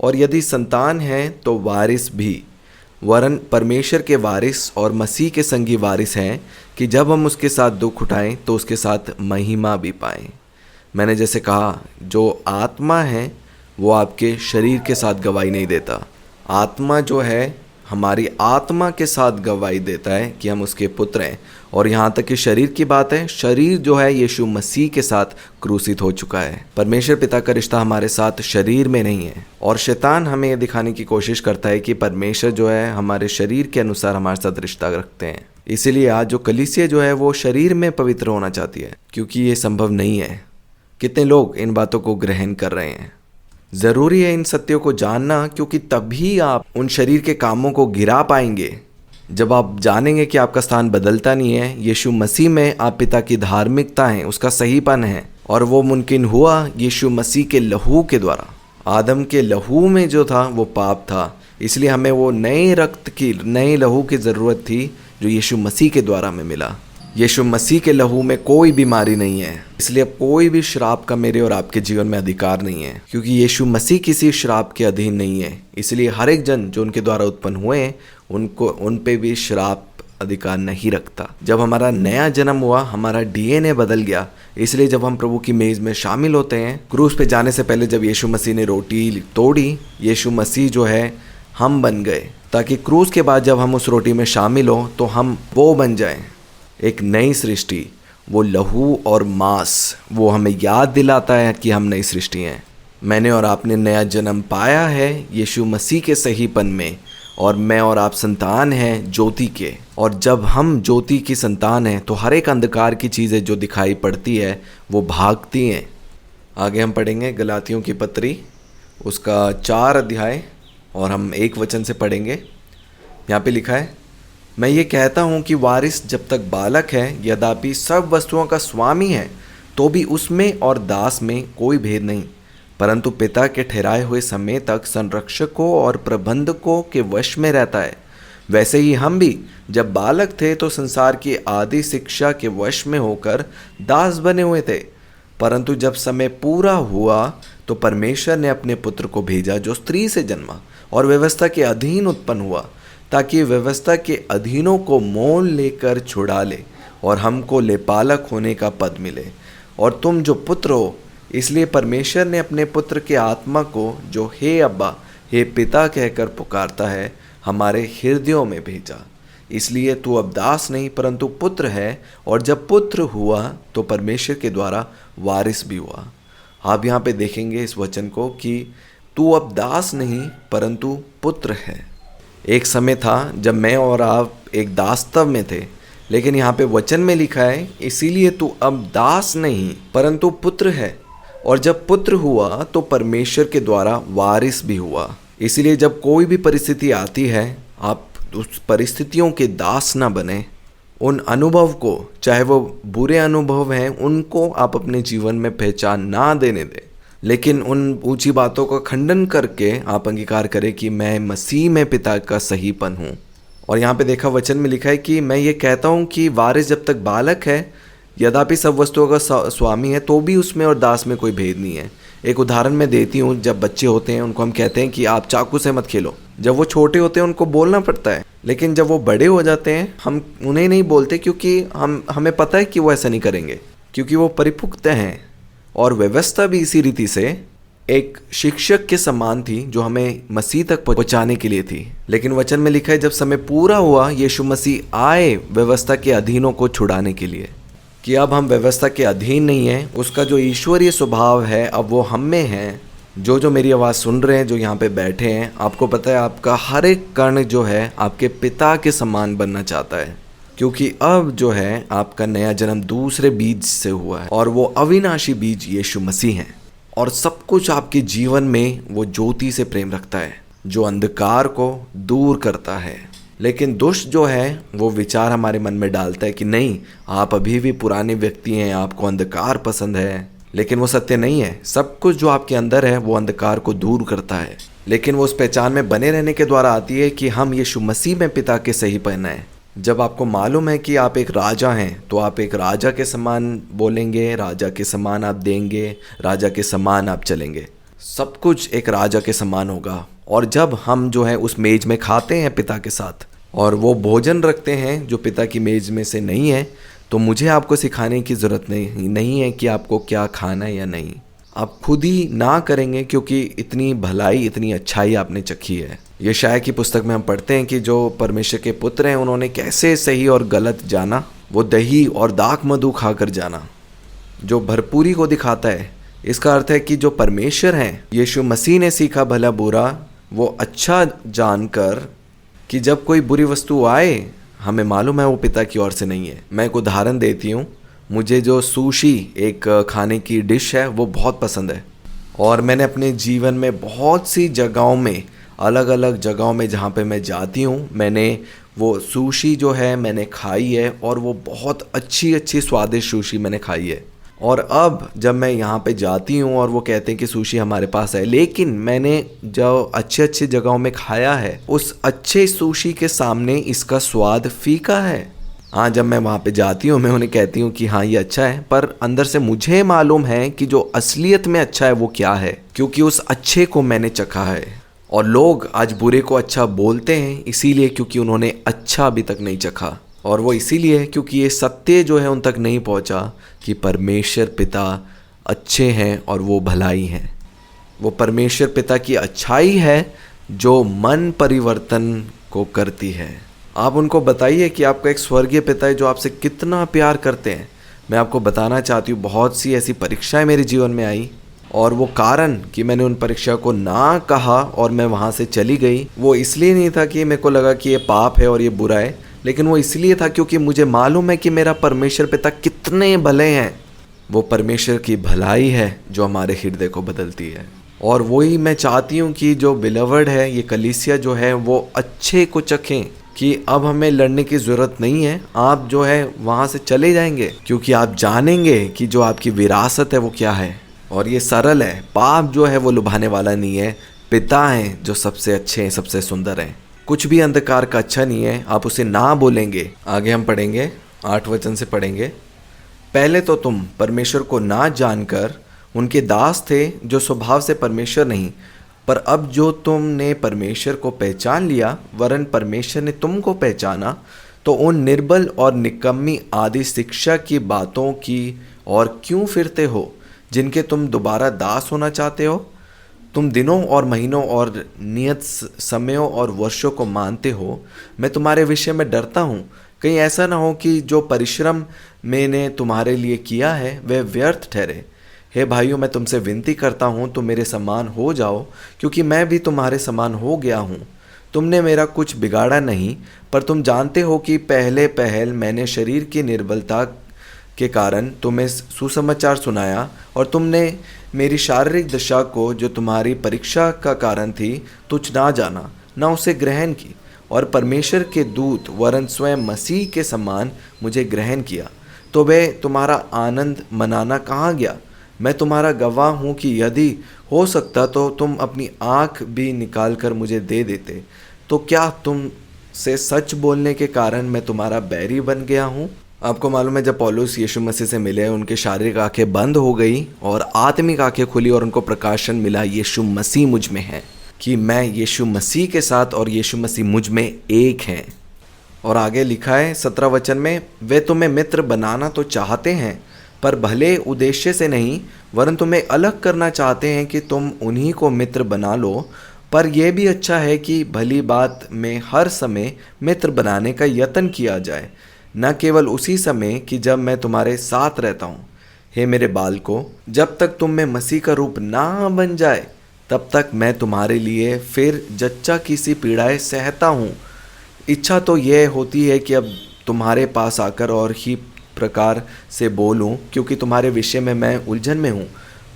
और यदि संतान हैं तो वारिस भी, वरन परमेश्वर के वारिस और मसीह के संगी वारिस हैं, कि जब हम उसके साथ दुख उठाएं तो उसके साथ महिमा भी पाएं। मैंने जैसे कहा, जो आत्मा है वो आपके शरीर के साथ गवाही नहीं देता। आत्मा जो है हमारी आत्मा के साथ गवाही देता है कि हम उसके पुत्र हैं। और यहाँ तक कि शरीर की बात है, शरीर जो है यीशु मसीह के साथ क्रूसित हो चुका है। परमेश्वर पिता का रिश्ता हमारे साथ शरीर में नहीं है, और शैतान हमें ये दिखाने की कोशिश करता है कि परमेश्वर जो है हमारे शरीर के अनुसार हमारे साथ रिश्ता रखते हैं। इसीलिए आज जो कलीसिया जो है वो शरीर में पवित्र होना चाहती है, क्योंकि ये संभव नहीं है। कितने लोग इन बातों को ग्रहण कर रहे हैं? ज़रूरी है इन सत्यों को जानना, क्योंकि तभी आप उन शरीर के कामों को गिरा पाएंगे। जब आप जानेंगे कि आपका स्थान बदलता नहीं है, यीशु मसीह में आप पिता की धार्मिकता है, उसका सहीपन है, और वो मुमकिन हुआ यीशु मसीह के लहू के द्वारा। आदम के लहू में जो था वो पाप था, इसलिए हमें वो नए रक्त की, नए लहू की ज़रूरत थी जो यीशु मसीह के द्वारा हमें मिला। यीशु मसीह के लहू में कोई बीमारी नहीं है, इसलिए अब कोई भी श्राप का मेरे और आपके जीवन में अधिकार नहीं है, क्योंकि यीशु मसीह किसी श्राप के अधीन नहीं है। इसलिए हर एक जन जो उनके द्वारा उत्पन्न हुए हैं उनको, उन पे भी श्राप अधिकार नहीं रखता। जब हमारा नया जन्म हुआ, हमारा डीएनए बदल गया, इसलिए जब हम प्रभु की मेज में शामिल होते हैं, क्रूस पे जाने से पहले जब यीशु मसीह ने रोटी तोड़ी, यीशु मसीह जो है हम बन गए, ताकि क्रूस के बाद जब हम उस रोटी में शामिल हो तो हम वो बन जाएं, एक नई सृष्टि। वो लहू और मांस वो हमें याद दिलाता है कि हम नई सृष्टि हैं। मैंने और आपने नया जन्म पाया है यीशु मसीह के सहीपन में, और मैं और आप संतान हैं ज्योति के। और जब हम ज्योति की संतान हैं तो हर एक अंधकार की चीज़ें जो दिखाई पड़ती है वो भागती हैं। आगे हम पढ़ेंगे गलातियों की पत्री, उसका 4 अध्याय, और हम 1 वचन से पढ़ेंगे। यहाँ पे लिखा है, मैं ये कहता हूँ कि वारिस जब तक बालक है, यद्यपि सब वस्तुओं का स्वामी है, तो भी उसमें और दास में कोई भेद नहीं, परंतु पिता के ठहराए हुए समय तक संरक्षकों और प्रबंधकों के वश में रहता है। वैसे ही हम भी जब बालक थे तो संसार की आदि शिक्षा के वश में होकर दास बने हुए थे, परंतु जब समय पूरा हुआ तो परमेश्वर ने अपने पुत्र को भेजा, जो स्त्री से जन्मा और व्यवस्था के अधीन उत्पन्न हुआ, ताकि व्यवस्था के अधीनों को मोल लेकर छुड़ा ले और हमको लेपालक होने का पद मिले। और तुम जो पुत्र हो, इसलिए परमेश्वर ने अपने पुत्र के आत्मा को, जो हे अब्बा, हे पिता कहकर पुकारता है, हमारे हृदयों में भेजा। इसलिए तू अब दास नहीं परंतु पुत्र है, और जब पुत्र हुआ तो परमेश्वर के द्वारा वारिस भी हुआ। आप यहाँ पे देखेंगे इस वचन को कि तू अब दास नहीं परंतु पुत्र है। एक समय था जब मैं और आप एक दास्तव में थे, लेकिन यहाँ पे वचन में लिखा है, इसीलिए तू अब दास नहीं परंतु पुत्र है, और जब पुत्र हुआ तो परमेश्वर के द्वारा वारिस भी हुआ। इसलिए जब कोई भी परिस्थिति आती है, आप उस परिस्थितियों के दास ना बने, उन अनुभव को, चाहे वो बुरे अनुभव हैं, उनको आप अपने जीवन में पहचान ना देने दें, लेकिन उन ऊंची बातों का खंडन करके आप अंगीकार करें कि मैं मसीह में पिता का सहीपन हूँ। और यहाँ पे देखा वचन में लिखा है कि मैं ये कहता हूँ कि वारिस जब तक बालक है, यद्यपि सब वस्तुओं का स्वामी है, तो भी उसमें और दास में कोई भेद नहीं है। एक उदाहरण मैं देती हूँ, जब बच्चे होते हैं उनको हम कहते हैं कि आप चाकू से मत खेलो। जब वो छोटे होते हैं उनको बोलना पड़ता है, लेकिन जब वो बड़े हो जाते हैं हम उन्हें नहीं बोलते, क्योंकि हमें पता है कि वो ऐसा नहीं करेंगे, क्योंकि वो परिपक्व हैं। और व्यवस्था भी इसी रीति से एक शिक्षक के समान थी जो हमें मसीह तक पहुंचाने के लिए थी। लेकिन वचन में लिखा है जब समय पूरा हुआ, यीशु मसीह आए व्यवस्था के अधीनों को छुड़ाने के लिए, कि अब हम व्यवस्था के अधीन नहीं हैं। उसका जो ईश्वरीय स्वभाव है अब वो हम में है। जो मेरी आवाज़ सुन रहे हैं, जो यहाँ पे बैठे हैं, आपको पता है आपका हर एक कण जो है आपके पिता के समान बनना चाहता है, क्योंकि अब जो है आपका नया जन्म दूसरे बीज से हुआ है, और वो अविनाशी बीज यीशु मसीह है। और सब कुछ आपके जीवन में वो ज्योति से प्रेम रखता है जो अंधकार को दूर करता है। लेकिन दुष्ट जो है वो विचार हमारे मन में डालता है कि नहीं, आप अभी भी पुराने व्यक्ति हैं, आपको अंधकार पसंद है। लेकिन वो सत्य नहीं है। सब कुछ जो आपके अंदर है वो अंधकार को दूर करता है, लेकिन वो उस पहचान में बने रहने के द्वारा आती है कि हम यीशु मसीह में पिता के सही पहना है। जब आपको मालूम है कि आप एक राजा हैं, तो आप एक राजा के समान बोलेंगे, राजा के समान आप देंगे, राजा के समान आप चलेंगे, सब कुछ एक राजा के समान होगा। और जब हम जो है उस मेज में खाते हैं पिता के साथ, और वो भोजन रखते हैं जो पिता की मेज में से नहीं है, तो मुझे आपको सिखाने की ज़रूरत नहीं है कि आपको क्या खाना है या नहीं। आप खुद ही ना करेंगे, क्योंकि इतनी भलाई, इतनी अच्छाई आपने चखी है। यशायाह की पुस्तक में हम पढ़ते हैं कि जो परमेश्वर के पुत्र हैं उन्होंने कैसे सही और गलत जाना। वो दही और दाख मधु खाकर जाना, जो भरपूरी को दिखाता है। इसका अर्थ है कि जो परमेश्वर हैं, यीशु मसीह ने सीखा भला बुरा, वो अच्छा जानकर कि जब कोई बुरी वस्तु आए, हमें मालूम है वो पिता की ओर से नहीं है। मैं एक उदाहरण देती हूँ। मुझे जो सुशी एक खाने की डिश है वो बहुत पसंद है, और मैंने अपने जीवन में बहुत सी जगहों में, अलग अलग जगहों में जहाँ पे मैं जाती हूँ, मैंने वो सुशी जो है मैंने खाई है, और वो बहुत अच्छी स्वादिष्ट सुशी मैंने खाई है। और अब जब मैं यहाँ पे जाती हूँ और वो कहते हैं कि सुशी हमारे पास है, लेकिन मैंने जो अच्छे जगहों में खाया है, उस अच्छे सुशी के सामने इसका स्वाद फीका है। हाँ, जब मैं वहाँ पे जाती हूँ मैं उन्हें कहती हूँ कि हाँ ये अच्छा है, पर अंदर से मुझे मालूम है कि जो असलियत में अच्छा है वो क्या है, क्योंकि उस अच्छे को मैंने चखा है। और लोग आज बुरे को अच्छा बोलते हैं इसीलिए क्योंकि उन्होंने अच्छा अभी तक नहीं चखा, और वो इसीलिए क्योंकि ये सत्य जो है उन तक नहीं पहुंचा कि परमेश्वर पिता अच्छे हैं और वो भलाई हैं। वो परमेश्वर पिता की अच्छाई है जो मन परिवर्तन को करती है। आप उनको बताइए कि आपका एक स्वर्गीय पिता है जो आपसे कितना प्यार करते हैं। मैं आपको बताना चाहती हूँ, बहुत सी ऐसी परीक्षाएं मेरे जीवन में आई, और वो कारण कि मैंने उन परीक्षा को ना कहा और मैं वहाँ से चली गई, वो इसलिए नहीं था कि मेरे को लगा कि ये पाप है और ये बुरा है, लेकिन वो इसलिए था क्योंकि मुझे मालूम है कि मेरा परमेश्वर पिता कितने भले हैं। वो परमेश्वर की भलाई है जो हमारे हृदय को बदलती है, और वही मैं चाहती हूँ कि जो बिलवर्ड है, ये कलीसिया जो है, वो अच्छे को चखें कि अब हमें लड़ने की ज़रूरत नहीं है। आप जो है वहाँ से चले जाएंगे, क्योंकि आप जानेंगे कि जो आपकी विरासत है वो क्या है। और ये सरल है, पाप जो है वो लुभाने वाला नहीं है। पिता हैं जो सबसे अच्छे हैं, सबसे सुंदर हैं। कुछ भी अंधकार का अच्छा नहीं है, आप उसे ना बोलेंगे। आगे हम पढ़ेंगे, 8 वचन से पढ़ेंगे। पहले तो तुम परमेश्वर को ना जानकर उनके दास थे जो स्वभाव से परमेश्वर नहीं, पर अब जो तुमने परमेश्वर को पहचान लिया, वरन परमेश्वर ने तुमको पहचाना, तो उन निर्बल और निकम्मी आदि शिक्षा की बातों की और क्यों फिरते हो, जिनके तुम दोबारा दास होना चाहते हो। तुम दिनों और महीनों और नियत समयों और वर्षों को मानते हो। मैं तुम्हारे विषय में डरता हूँ, कहीं ऐसा ना हो कि जो परिश्रम मैंने तुम्हारे लिए किया है वह व्यर्थ ठहरे। हे भाइयों, मैं तुमसे विनती करता हूँ तुम मेरे समान हो जाओ, क्योंकि मैं भी तुम्हारे समान हो गया हूँ। तुमने मेरा कुछ बिगाड़ा नहीं, पर तुम जानते हो कि पहले मैंने शरीर की निर्बलता के कारण तुम्हें सुसमाचार सुनाया, और तुमने मेरी शारीरिक दशा को, जो तुम्हारी परीक्षा का कारण थी, तुच्छ ना जाना, ना उसे ग्रहण की, और परमेश्वर के दूत वरन स्वयं मसीह के समान मुझे ग्रहण किया, तो वह तुम्हारा आनंद मनाना कहाँ गया? मैं तुम्हारा गवाह हूँ कि यदि हो सकता तो तुम अपनी आँख भी निकाल कर मुझे दे देते। तो क्या तुम से सच बोलने के कारण मैं तुम्हारा बैरी बन गया हूँ? आपको मालूम है, जब पौलुस यीशु मसीह से मिले, उनके शारीरिक आंखें बंद हो गई और आत्मिक आंखें खुली और उनको प्रकाशन मिला, यीशु मसीह मुझ में है, कि मैं यीशु मसीह के साथ और यीशु मसीह मुझ में एक हैं। और आगे लिखा है 17 वचन में, वे तुम्हें मित्र बनाना तो चाहते हैं पर भले उद्देश्य से नहीं, वरन तुम्हें अलग करना चाहते हैं कि तुम उन्हीं को मित्र बना लो। पर यह भी अच्छा है कि भली बात में हर समय मित्र बनाने का यत्न किया जाए, न केवल उसी समय कि जब मैं तुम्हारे साथ रहता हूँ। हे मेरे बालकों, जब तक तुम में मसीह का रूप ना बन जाए, तब तक मैं तुम्हारे लिए फिर जच्चा की सी पीड़ाएं सहता हूँ। इच्छा तो यह होती है कि अब तुम्हारे पास आकर और ही प्रकार से बोलूं, क्योंकि तुम्हारे विषय में मैं उलझन में हूँ।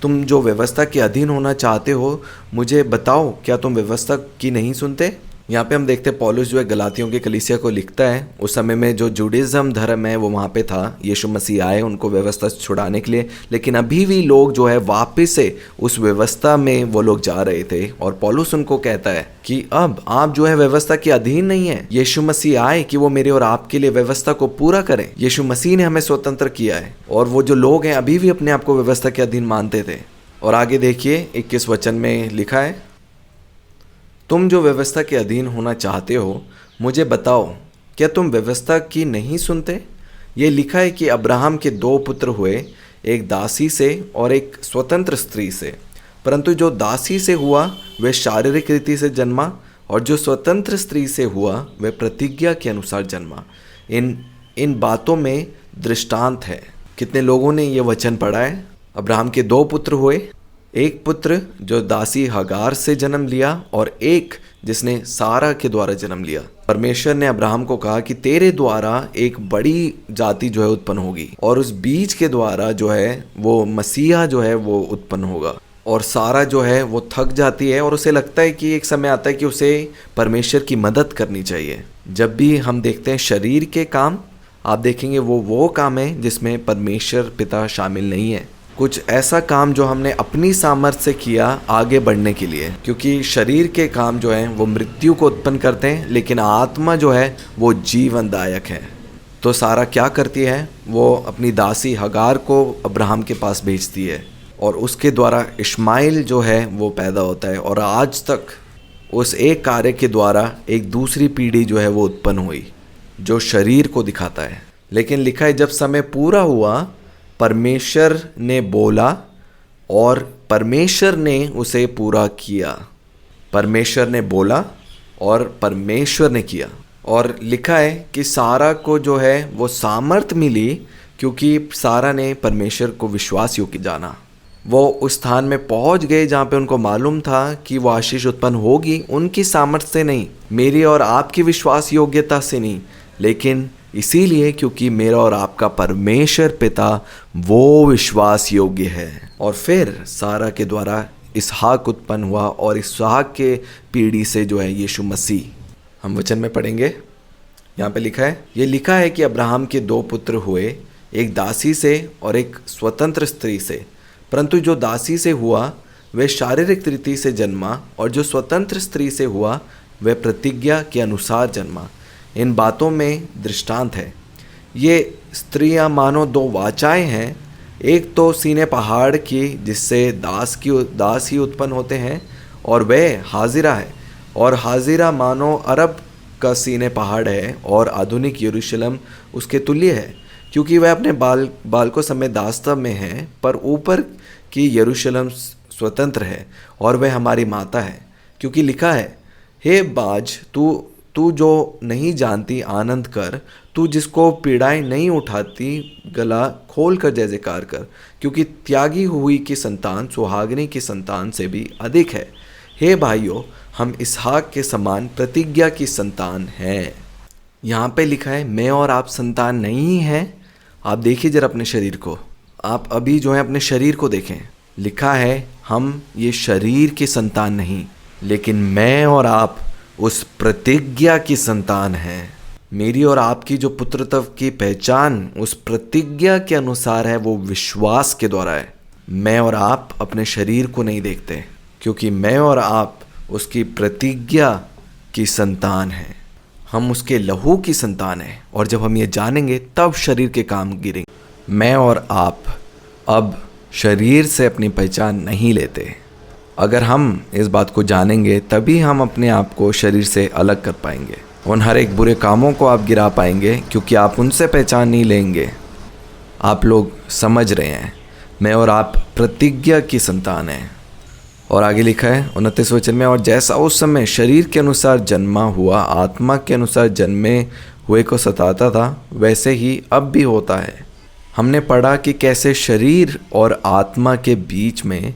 तुम जो व्यवस्था के अधीन होना चाहते हो, मुझे बताओ, क्या तुम व्यवस्था की नहीं सुनते? यहाँ पे हम देखते हैं पौलुस जो है गलातियों की कलीसिया को लिखता है। उस समय में जो जुडिज्म धर्म है वो वहाँ पे था। यीशु मसीह आए उनको व्यवस्था छुड़ाने के लिए, लेकिन अभी भी लोग जो है वापस से उस व्यवस्था में वो लोग जा रहे थे। और पौलुस उनको कहता है कि अब आप जो है व्यवस्था के अधीन नहीं है। यीशु मसीह आए कि वो मेरे और आपके लिए व्यवस्था को पूरा करें। यीशु मसीह ने हमें स्वतंत्र किया है, और वो जो लोग हैं अभी भी अपने आप को व्यवस्था के अधीन मानते थे। और आगे देखिए 21 वचन में लिखा है, तुम जो व्यवस्था के अधीन होना चाहते हो, मुझे बताओ, क्या तुम व्यवस्था की नहीं सुनते? ये लिखा है कि अब्राहम के 2 पुत्र हुए, एक दासी से और एक स्वतंत्र स्त्री से। परंतु जो दासी से हुआ वह शारीरिक रीति से जन्मा, और जो स्वतंत्र स्त्री से हुआ वह प्रतिज्ञा के अनुसार जन्मा। इन बातों में दृष्टांत है। कितने लोगों ने ये वचन पढ़ा है? अब्राहम के 2 पुत्र हुए, एक पुत्र जो दासी हगार से जन्म लिया और एक जिसने सारा के द्वारा जन्म लिया। परमेश्वर ने अब्राहम को कहा कि तेरे द्वारा एक बड़ी जाति जो है उत्पन्न होगी, और उस बीज के द्वारा जो है वो मसीहा जो है वो उत्पन्न होगा। और सारा जो है वो थक जाती है और उसे लगता है कि एक समय आता है कि उसे परमेश्वर की मदद करनी चाहिए। जब भी हम देखते हैं शरीर के काम, आप देखेंगे वो काम है जिसमें परमेश्वर पिता शामिल नहीं है। कुछ ऐसा काम जो हमने अपनी सामर्थ्य से किया आगे बढ़ने के लिए, क्योंकि शरीर के काम जो हैं वो मृत्यु को उत्पन्न करते हैं, लेकिन आत्मा जो है वो जीवनदायक है। तो सारा क्या करती है? वो अपनी दासी हगार को अब्राहम के पास भेजती है, और उसके द्वारा इश्माइल जो है वो पैदा होता है। और आज तक उस एक कार्य के द्वारा एक दूसरी पीढ़ी जो है वो उत्पन्न हुई, जो शरीर को दिखाता है। लेकिन लिखा है, जब समय पूरा हुआ, परमेश्वर ने बोला और परमेश्वर ने उसे पूरा किया। परमेश्वर ने बोला और परमेश्वर ने किया। और लिखा है कि सारा को जो है वो सामर्थ मिली, क्योंकि सारा ने परमेश्वर को विश्वास योग्य जाना। वो उस स्थान में पहुंच गए जहाँ पे उनको मालूम था कि वो आशीष उत्पन्न होगी, उनकी सामर्थ्य से नहीं, मेरी और आपकी विश्वास योग्यता से नहीं, लेकिन इसीलिए क्योंकि मेरा और आपका परमेश्वर पिता वो विश्वास योग्य है। और फिर सारा के द्वारा इसहाक उत्पन्न हुआ, और इसहाक के पीढ़ी से जो है यीशु मसीह। हम वचन में पढ़ेंगे, यहाँ पे लिखा है, ये लिखा है कि अब्राहम के 2 पुत्र हुए, एक दासी से और एक स्वतंत्र स्त्री से। परंतु जो दासी से हुआ वह शारीरिक रीति से जन्मा, और जो स्वतंत्र स्त्री से हुआ वह प्रतिज्ञा के अनुसार जन्मा। इन बातों में दृष्टांत है। ये स्त्रियां मानो 2 वाचाएं हैं, एक तो सीने पहाड़ की जिससे दास ही उत्पन्न होते हैं, और वह हाजिरा है। और हाजिरा मानो अरब का सीने पहाड़ है, और आधुनिक यरूशलेम उसके तुल्य है, क्योंकि वह अपने बालकों समेत दास्तव में है, पर ऊपर की यरूशलेम स्वतंत्र है, और वह हमारी माता है। क्योंकि लिखा है, हे बाज, तू जो नहीं जानती आनंद कर, तू जिसको पीड़ाएं नहीं उठाती गला खोल कर जय जयकार कर, क्योंकि त्यागी हुई की संतान सुहागिनी की संतान से भी अधिक है। हे भाइयों, हम इसहाक के समान प्रतिज्ञा की संतान हैं। यहाँ पे लिखा है मैं और आप संतान नहीं हैं। आप देखिए जरा अपने शरीर को, आप अभी जो है अपने शरीर को देखें। लिखा है हम ये शरीर की संतान नहीं, लेकिन मैं और आप उस प्रतिज्ञा की संतान हैं। मेरी और आपकी जो पुत्रत्व की पहचान उस प्रतिज्ञा के अनुसार है, वो विश्वास के द्वारा है। मैं और आप अपने शरीर को नहीं देखते, क्योंकि मैं और आप उसकी प्रतिज्ञा की संतान हैं। हम उसके लहू की संतान हैं, और जब हम ये जानेंगे तब शरीर के काम गिरेंगे। मैं और आप अब शरीर से अपनी पहचान नहीं लेते। अगर हम इस बात को जानेंगे तभी हम अपने आप को शरीर से अलग कर पाएंगे। उन हर एक बुरे कामों को आप गिरा पाएंगे, क्योंकि आप उनसे पहचान नहीं लेंगे। आप लोग समझ रहे हैं, मैं और आप प्रतिज्ञा की संतान हैं। और आगे लिखा है 29वें वचन में, और जैसा उस समय शरीर के अनुसार जन्मा हुआ आत्मा के अनुसार जन्मे हुए को सताता था, वैसे ही अब भी होता है। हमने पढ़ा कि कैसे शरीर और आत्मा के बीच में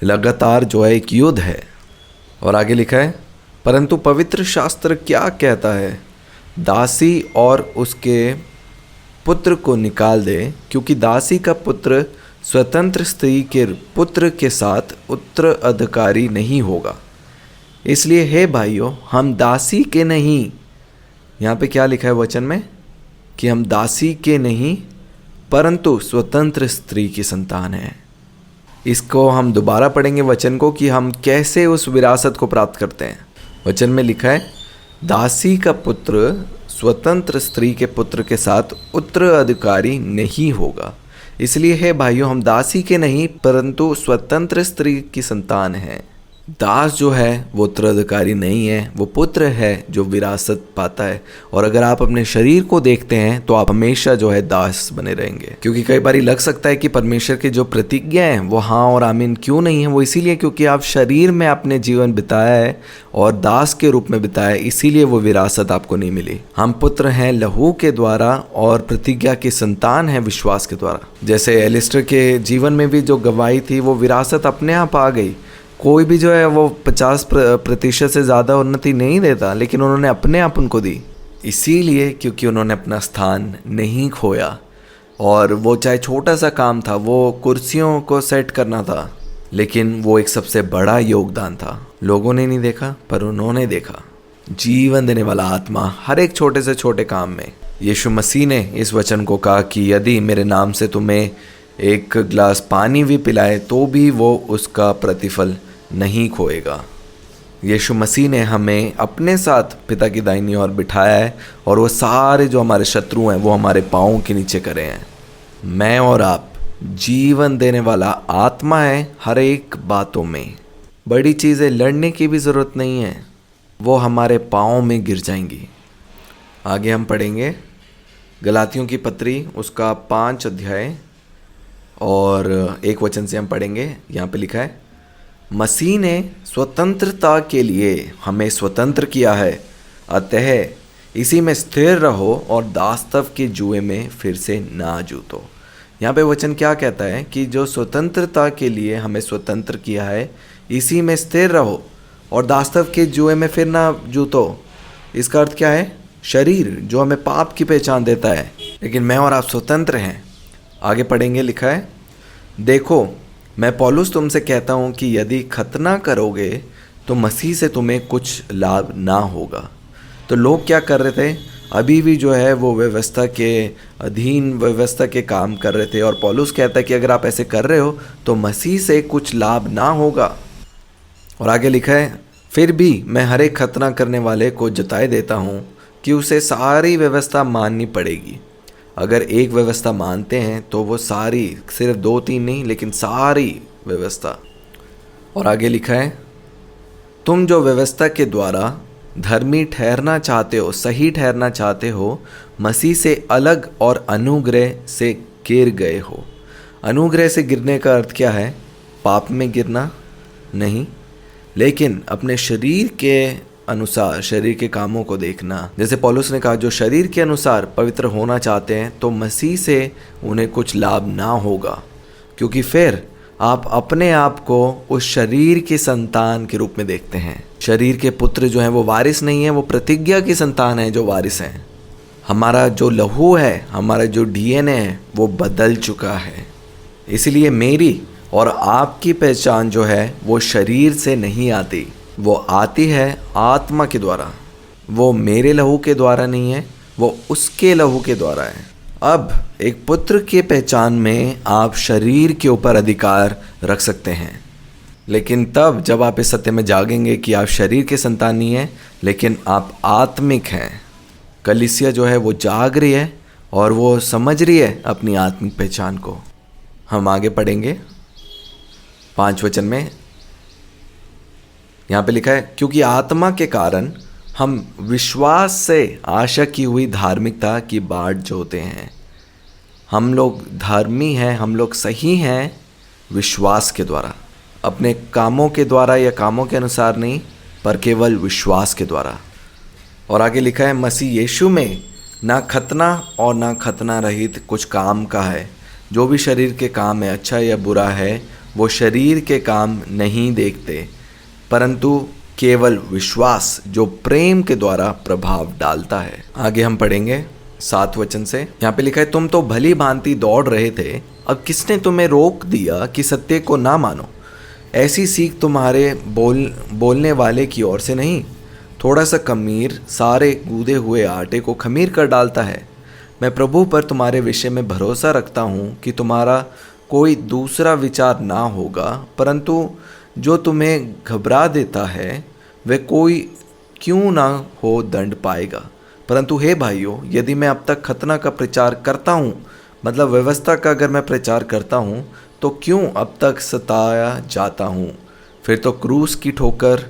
लगातार जो है एक युद्ध है। और आगे लिखा है, परंतु पवित्र शास्त्र क्या कहता है, दासी और उसके पुत्र को निकाल दे, क्योंकि दासी का पुत्र स्वतंत्र स्त्री के पुत्र के साथ उत्तराधिकारी नहीं होगा। इसलिए हे भाइयों, हम दासी के नहीं, यहाँ पे क्या लिखा है वचन में, कि हम दासी के नहीं परंतु स्वतंत्र स्त्री की संतान हैं। इसको हम दोबारा पढ़ेंगे वचन को, कि हम कैसे उस विरासत को प्राप्त करते हैं। वचन में लिखा है, दासी का पुत्र स्वतंत्र स्त्री के पुत्र के साथ उत्तराधिकारी नहीं होगा। इसलिए हे भाइयों, हम दासी के नहीं परंतु स्वतंत्र स्त्री की संतान हैं। दास जो है वो उत्तराधिकारी नहीं है, वो पुत्र है जो विरासत पाता है। और अगर आप अपने शरीर को देखते हैं तो आप हमेशा जो है दास बने रहेंगे, क्योंकि कई बार लग सकता है कि परमेश्वर की जो प्रतिज्ञा है वो हाँ और आमीन क्यों नहीं है। वो इसीलिए क्योंकि आप शरीर में आपने जीवन बिताया है और दास के रूप में बिताया है, इसीलिए वो विरासत आपको नहीं मिली। हम पुत्र हैं लहू के द्वारा और प्रतिज्ञा की संतान है विश्वास के द्वारा। जैसे एलिस्टर के जीवन में भी जो गवाही थी, वो विरासत अपने आप आ गई। कोई भी जो है वो 50% से ज़्यादा उन्नति नहीं देता, लेकिन उन्होंने अपने आप उनको दी, इसीलिए क्योंकि उन्होंने अपना स्थान नहीं खोया। और वो चाहे छोटा सा काम था, वो कुर्सियों को सेट करना था, लेकिन वो एक सबसे बड़ा योगदान था। लोगों ने नहीं देखा पर उन्होंने देखा। जीवन देने वाला आत्मा हर एक छोटे से छोटे काम में। यीशु मसीह ने इस वचन को कहा कि यदि मेरे नाम से तुम्हें एक गिलास पानी भी पिलाए तो भी वो उसका प्रतिफल नहीं खोएगा। यीशु मसीह ने हमें अपने साथ पिता की दाहिनी ओर बिठाया है, और वो सारे जो हमारे शत्रु हैं वो हमारे पाँवों के नीचे करे हैं। मैं और आप जीवन देने वाला आत्मा है हर एक बातों में। बड़ी चीज़ें लड़ने की भी ज़रूरत नहीं है, वो हमारे पाँवों में गिर जाएंगी। आगे हम पढ़ेंगे गलातियों की पत्री उसका 5 अध्याय और 1 वचन से हम पढ़ेंगे। यहाँ पे लिखा है, मसीह ने स्वतंत्रता के लिए हमें स्वतंत्र किया है, अतः इसी में स्थिर रहो और दासत्व के जुए में फिर से ना जूतो। यहाँ पे वचन क्या कहता है कि जो स्वतंत्रता के लिए हमें स्वतंत्र किया है, इसी में स्थिर रहो और दासत्व के जुए में फिर ना जूतो। इसका अर्थ क्या है? शरीर जो हमें पाप की पहचान देता है, लेकिन मैं और आप स्वतंत्र हैं। आगे पढ़ेंगे, लिखा है, देखो मैं पौलुस तुमसे कहता हूँ कि यदि खतना करोगे तो मसीह से तुम्हें कुछ लाभ ना होगा। तो लोग क्या कर रहे थे? अभी भी जो है वो व्यवस्था के अधीन व्यवस्था के काम कर रहे थे, और पौलुस कहता है कि अगर आप ऐसे कर रहे हो तो मसीह से कुछ लाभ ना होगा। और आगे लिखा है, फिर भी मैं हर एक खतना करने वाले को जताए देता हूँ कि उसे सारी व्यवस्था माननी पड़ेगी। अगर एक व्यवस्था मानते हैं तो वो सारी, सिर्फ 2-3 नहीं लेकिन सारी व्यवस्था। और आगे लिखा है, तुम जो व्यवस्था के द्वारा धर्मी ठहरना चाहते हो, सही ठहरना चाहते हो, मसीह से अलग और अनुग्रह से गिर गए हो। अनुग्रह से गिरने का अर्थ क्या है? पाप में गिरना नहीं, लेकिन अपने शरीर के अनुसार शरीर के कामों को देखना। जैसे पौलुस ने कहा, जो शरीर के अनुसार पवित्र होना चाहते हैं तो मसीह से उन्हें कुछ लाभ ना होगा, क्योंकि फिर आप अपने आप को उस शरीर की संतान के रूप में देखते हैं। शरीर के पुत्र जो हैं वो वारिस नहीं है, वो प्रतिज्ञा की संतान है जो वारिस हैं। हमारा जो लहू है, हमारा जो DNA है वो बदल चुका है। इसलिए मेरी और आपकी पहचान जो है वो शरीर से नहीं आती, वो आती है आत्मा के द्वारा। वो मेरे लहू के द्वारा नहीं है, वो उसके लहू के द्वारा है। अब एक पुत्र की पहचान में आप शरीर के ऊपर अधिकार रख सकते हैं, लेकिन तब जब आप इस सत्य में जागेंगे कि आप शरीर के संतान नहीं हैं, लेकिन आप आत्मिक हैं। कलीसिया जो है वो जाग रही है और वो समझ रही है अपनी आत्मिक पहचान को। हम आगे पढ़ेंगे 5 वचन में। यहाँ पे लिखा है, क्योंकि आत्मा के कारण हम विश्वास से आशा की हुई धार्मिकता की बाट जोते हैं। हम लोग धर्मी हैं, हम लोग सही हैं विश्वास के द्वारा, अपने कामों के द्वारा या कामों के अनुसार नहीं, पर केवल विश्वास के द्वारा। और आगे लिखा है, मसीह यीशु में ना खतना और ना खतना रहित कुछ काम का है। जो भी शरीर के काम है, अच्छा या बुरा है, वो शरीर के काम नहीं देखते, परंतु केवल विश्वास जो प्रेम के द्वारा प्रभाव डालता है। आगे हम पढ़ेंगे 7 वचन से। यहाँ पे लिखा है, तुम तो भली भांति दौड़ रहे थे, अब किसने तुम्हें रोक दिया कि सत्य को ना मानो? ऐसी सीख तुम्हारे बोलने वाले की ओर से नहीं। थोड़ा सा खमीर सारे गूंदे हुए आटे को खमीर कर डालता है। मैं प्रभु पर तुम्हारे विषय में भरोसा रखता हूँ कि तुम्हारा कोई दूसरा विचार ना होगा, परंतु जो तुम्हें घबरा देता है वह कोई क्यों ना हो दंड पाएगा। परंतु हे भाइयों, यदि मैं अब तक खतना का प्रचार करता हूँ, मतलब व्यवस्था का अगर मैं प्रचार करता हूँ, तो क्यों अब तक सताया जाता हूँ? फिर तो क्रूस की ठोकर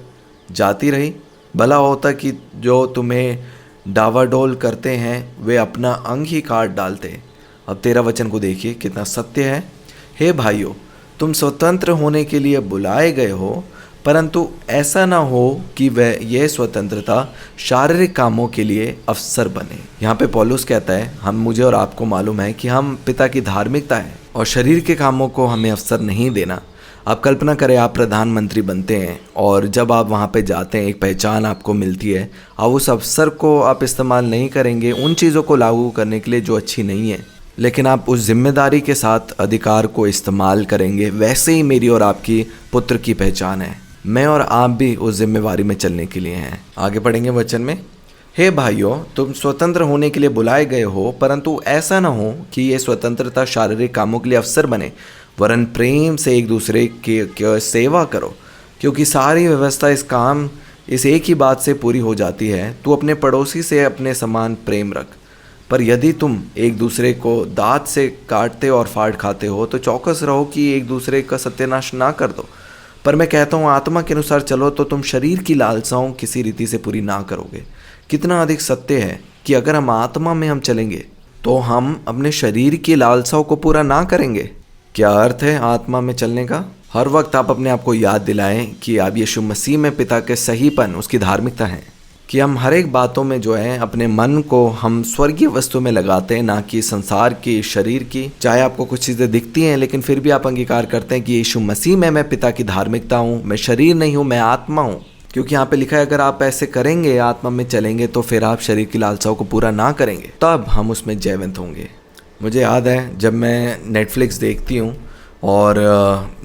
जाती रही। भला होता कि जो तुम्हें डावाडोल करते हैं वे अपना अंग ही काट डालते। अब 13 वचन को देखिए कितना सत्य है। हे भाइयों, तुम स्वतंत्र होने के लिए बुलाए गए हो, परंतु ऐसा ना हो कि वह यह स्वतंत्रता शारीरिक कामों के लिए अवसर बने। यहाँ पे पौलुस कहता है, मुझे और आपको मालूम है कि हम पिता की धार्मिकता है और शरीर के कामों को हमें अवसर नहीं देना। आप कल्पना करें, आप प्रधानमंत्री बनते हैं और जब आप वहाँ पे जाते हैं, एक पहचान आपको मिलती है, आप उस अवसर को आप इस्तेमाल नहीं करेंगे उन चीज़ों को लागू करने के लिए जो अच्छी नहीं है, लेकिन आप उस जिम्मेदारी के साथ अधिकार को इस्तेमाल करेंगे। वैसे ही मेरी और आपकी पुत्र की पहचान है। मैं और आप भी उस जिम्मेवारी में चलने के लिए हैं। आगे पढ़ेंगे वचन में। हे भाइयों, तुम स्वतंत्र होने के लिए बुलाए गए हो, परंतु ऐसा न हो कि ये स्वतंत्रता शारीरिक कामों के लिए अवसर बने, वरन प्रेम से एक दूसरे की सेवा करो, क्योंकि सारी व्यवस्था इस एक ही बात से पूरी हो जाती है, तू अपने पड़ोसी से अपने समान प्रेम रख। पर यदि तुम एक दूसरे को दाँत से काटते और फाड़ खाते हो, तो चौकस रहो कि एक दूसरे का सत्यानाश ना कर दो। पर मैं कहता हूँ, आत्मा के अनुसार चलो, तो तुम शरीर की लालसाओं किसी रीति से पूरी ना करोगे। कितना अधिक सत्य है कि अगर हम आत्मा में हम चलेंगे तो हम अपने शरीर की लालसाओं को पूरा ना करेंगे। क्या अर्थ है आत्मा में चलने का? हर वक्त आप अपने आप को याद दिलाएं कि आप यीशु मसीह में पिता के सहीपन, उसकी धार्मिकता है, कि हम हर एक बातों में जो है अपने मन को हम स्वर्गीय वस्तु में लगाते हैं, ना कि संसार की, शरीर की। चाहे आपको कुछ चीज़ें दिखती हैं, लेकिन फिर भी आप अंगीकार करते हैं कि यीशु मसीह में मैं पिता की धार्मिकता हूँ, मैं शरीर नहीं हूँ, मैं आत्मा हूँ। क्योंकि यहाँ पे लिखा है, अगर आप ऐसे करेंगे, आत्मा में चलेंगे, तो फिर आप शरीर की लालसाओं को पूरा ना करेंगे, तब हम उसमें जयवंत होंगे। मुझे याद है जब मैं नेटफ्लिक्स देखती हूँ और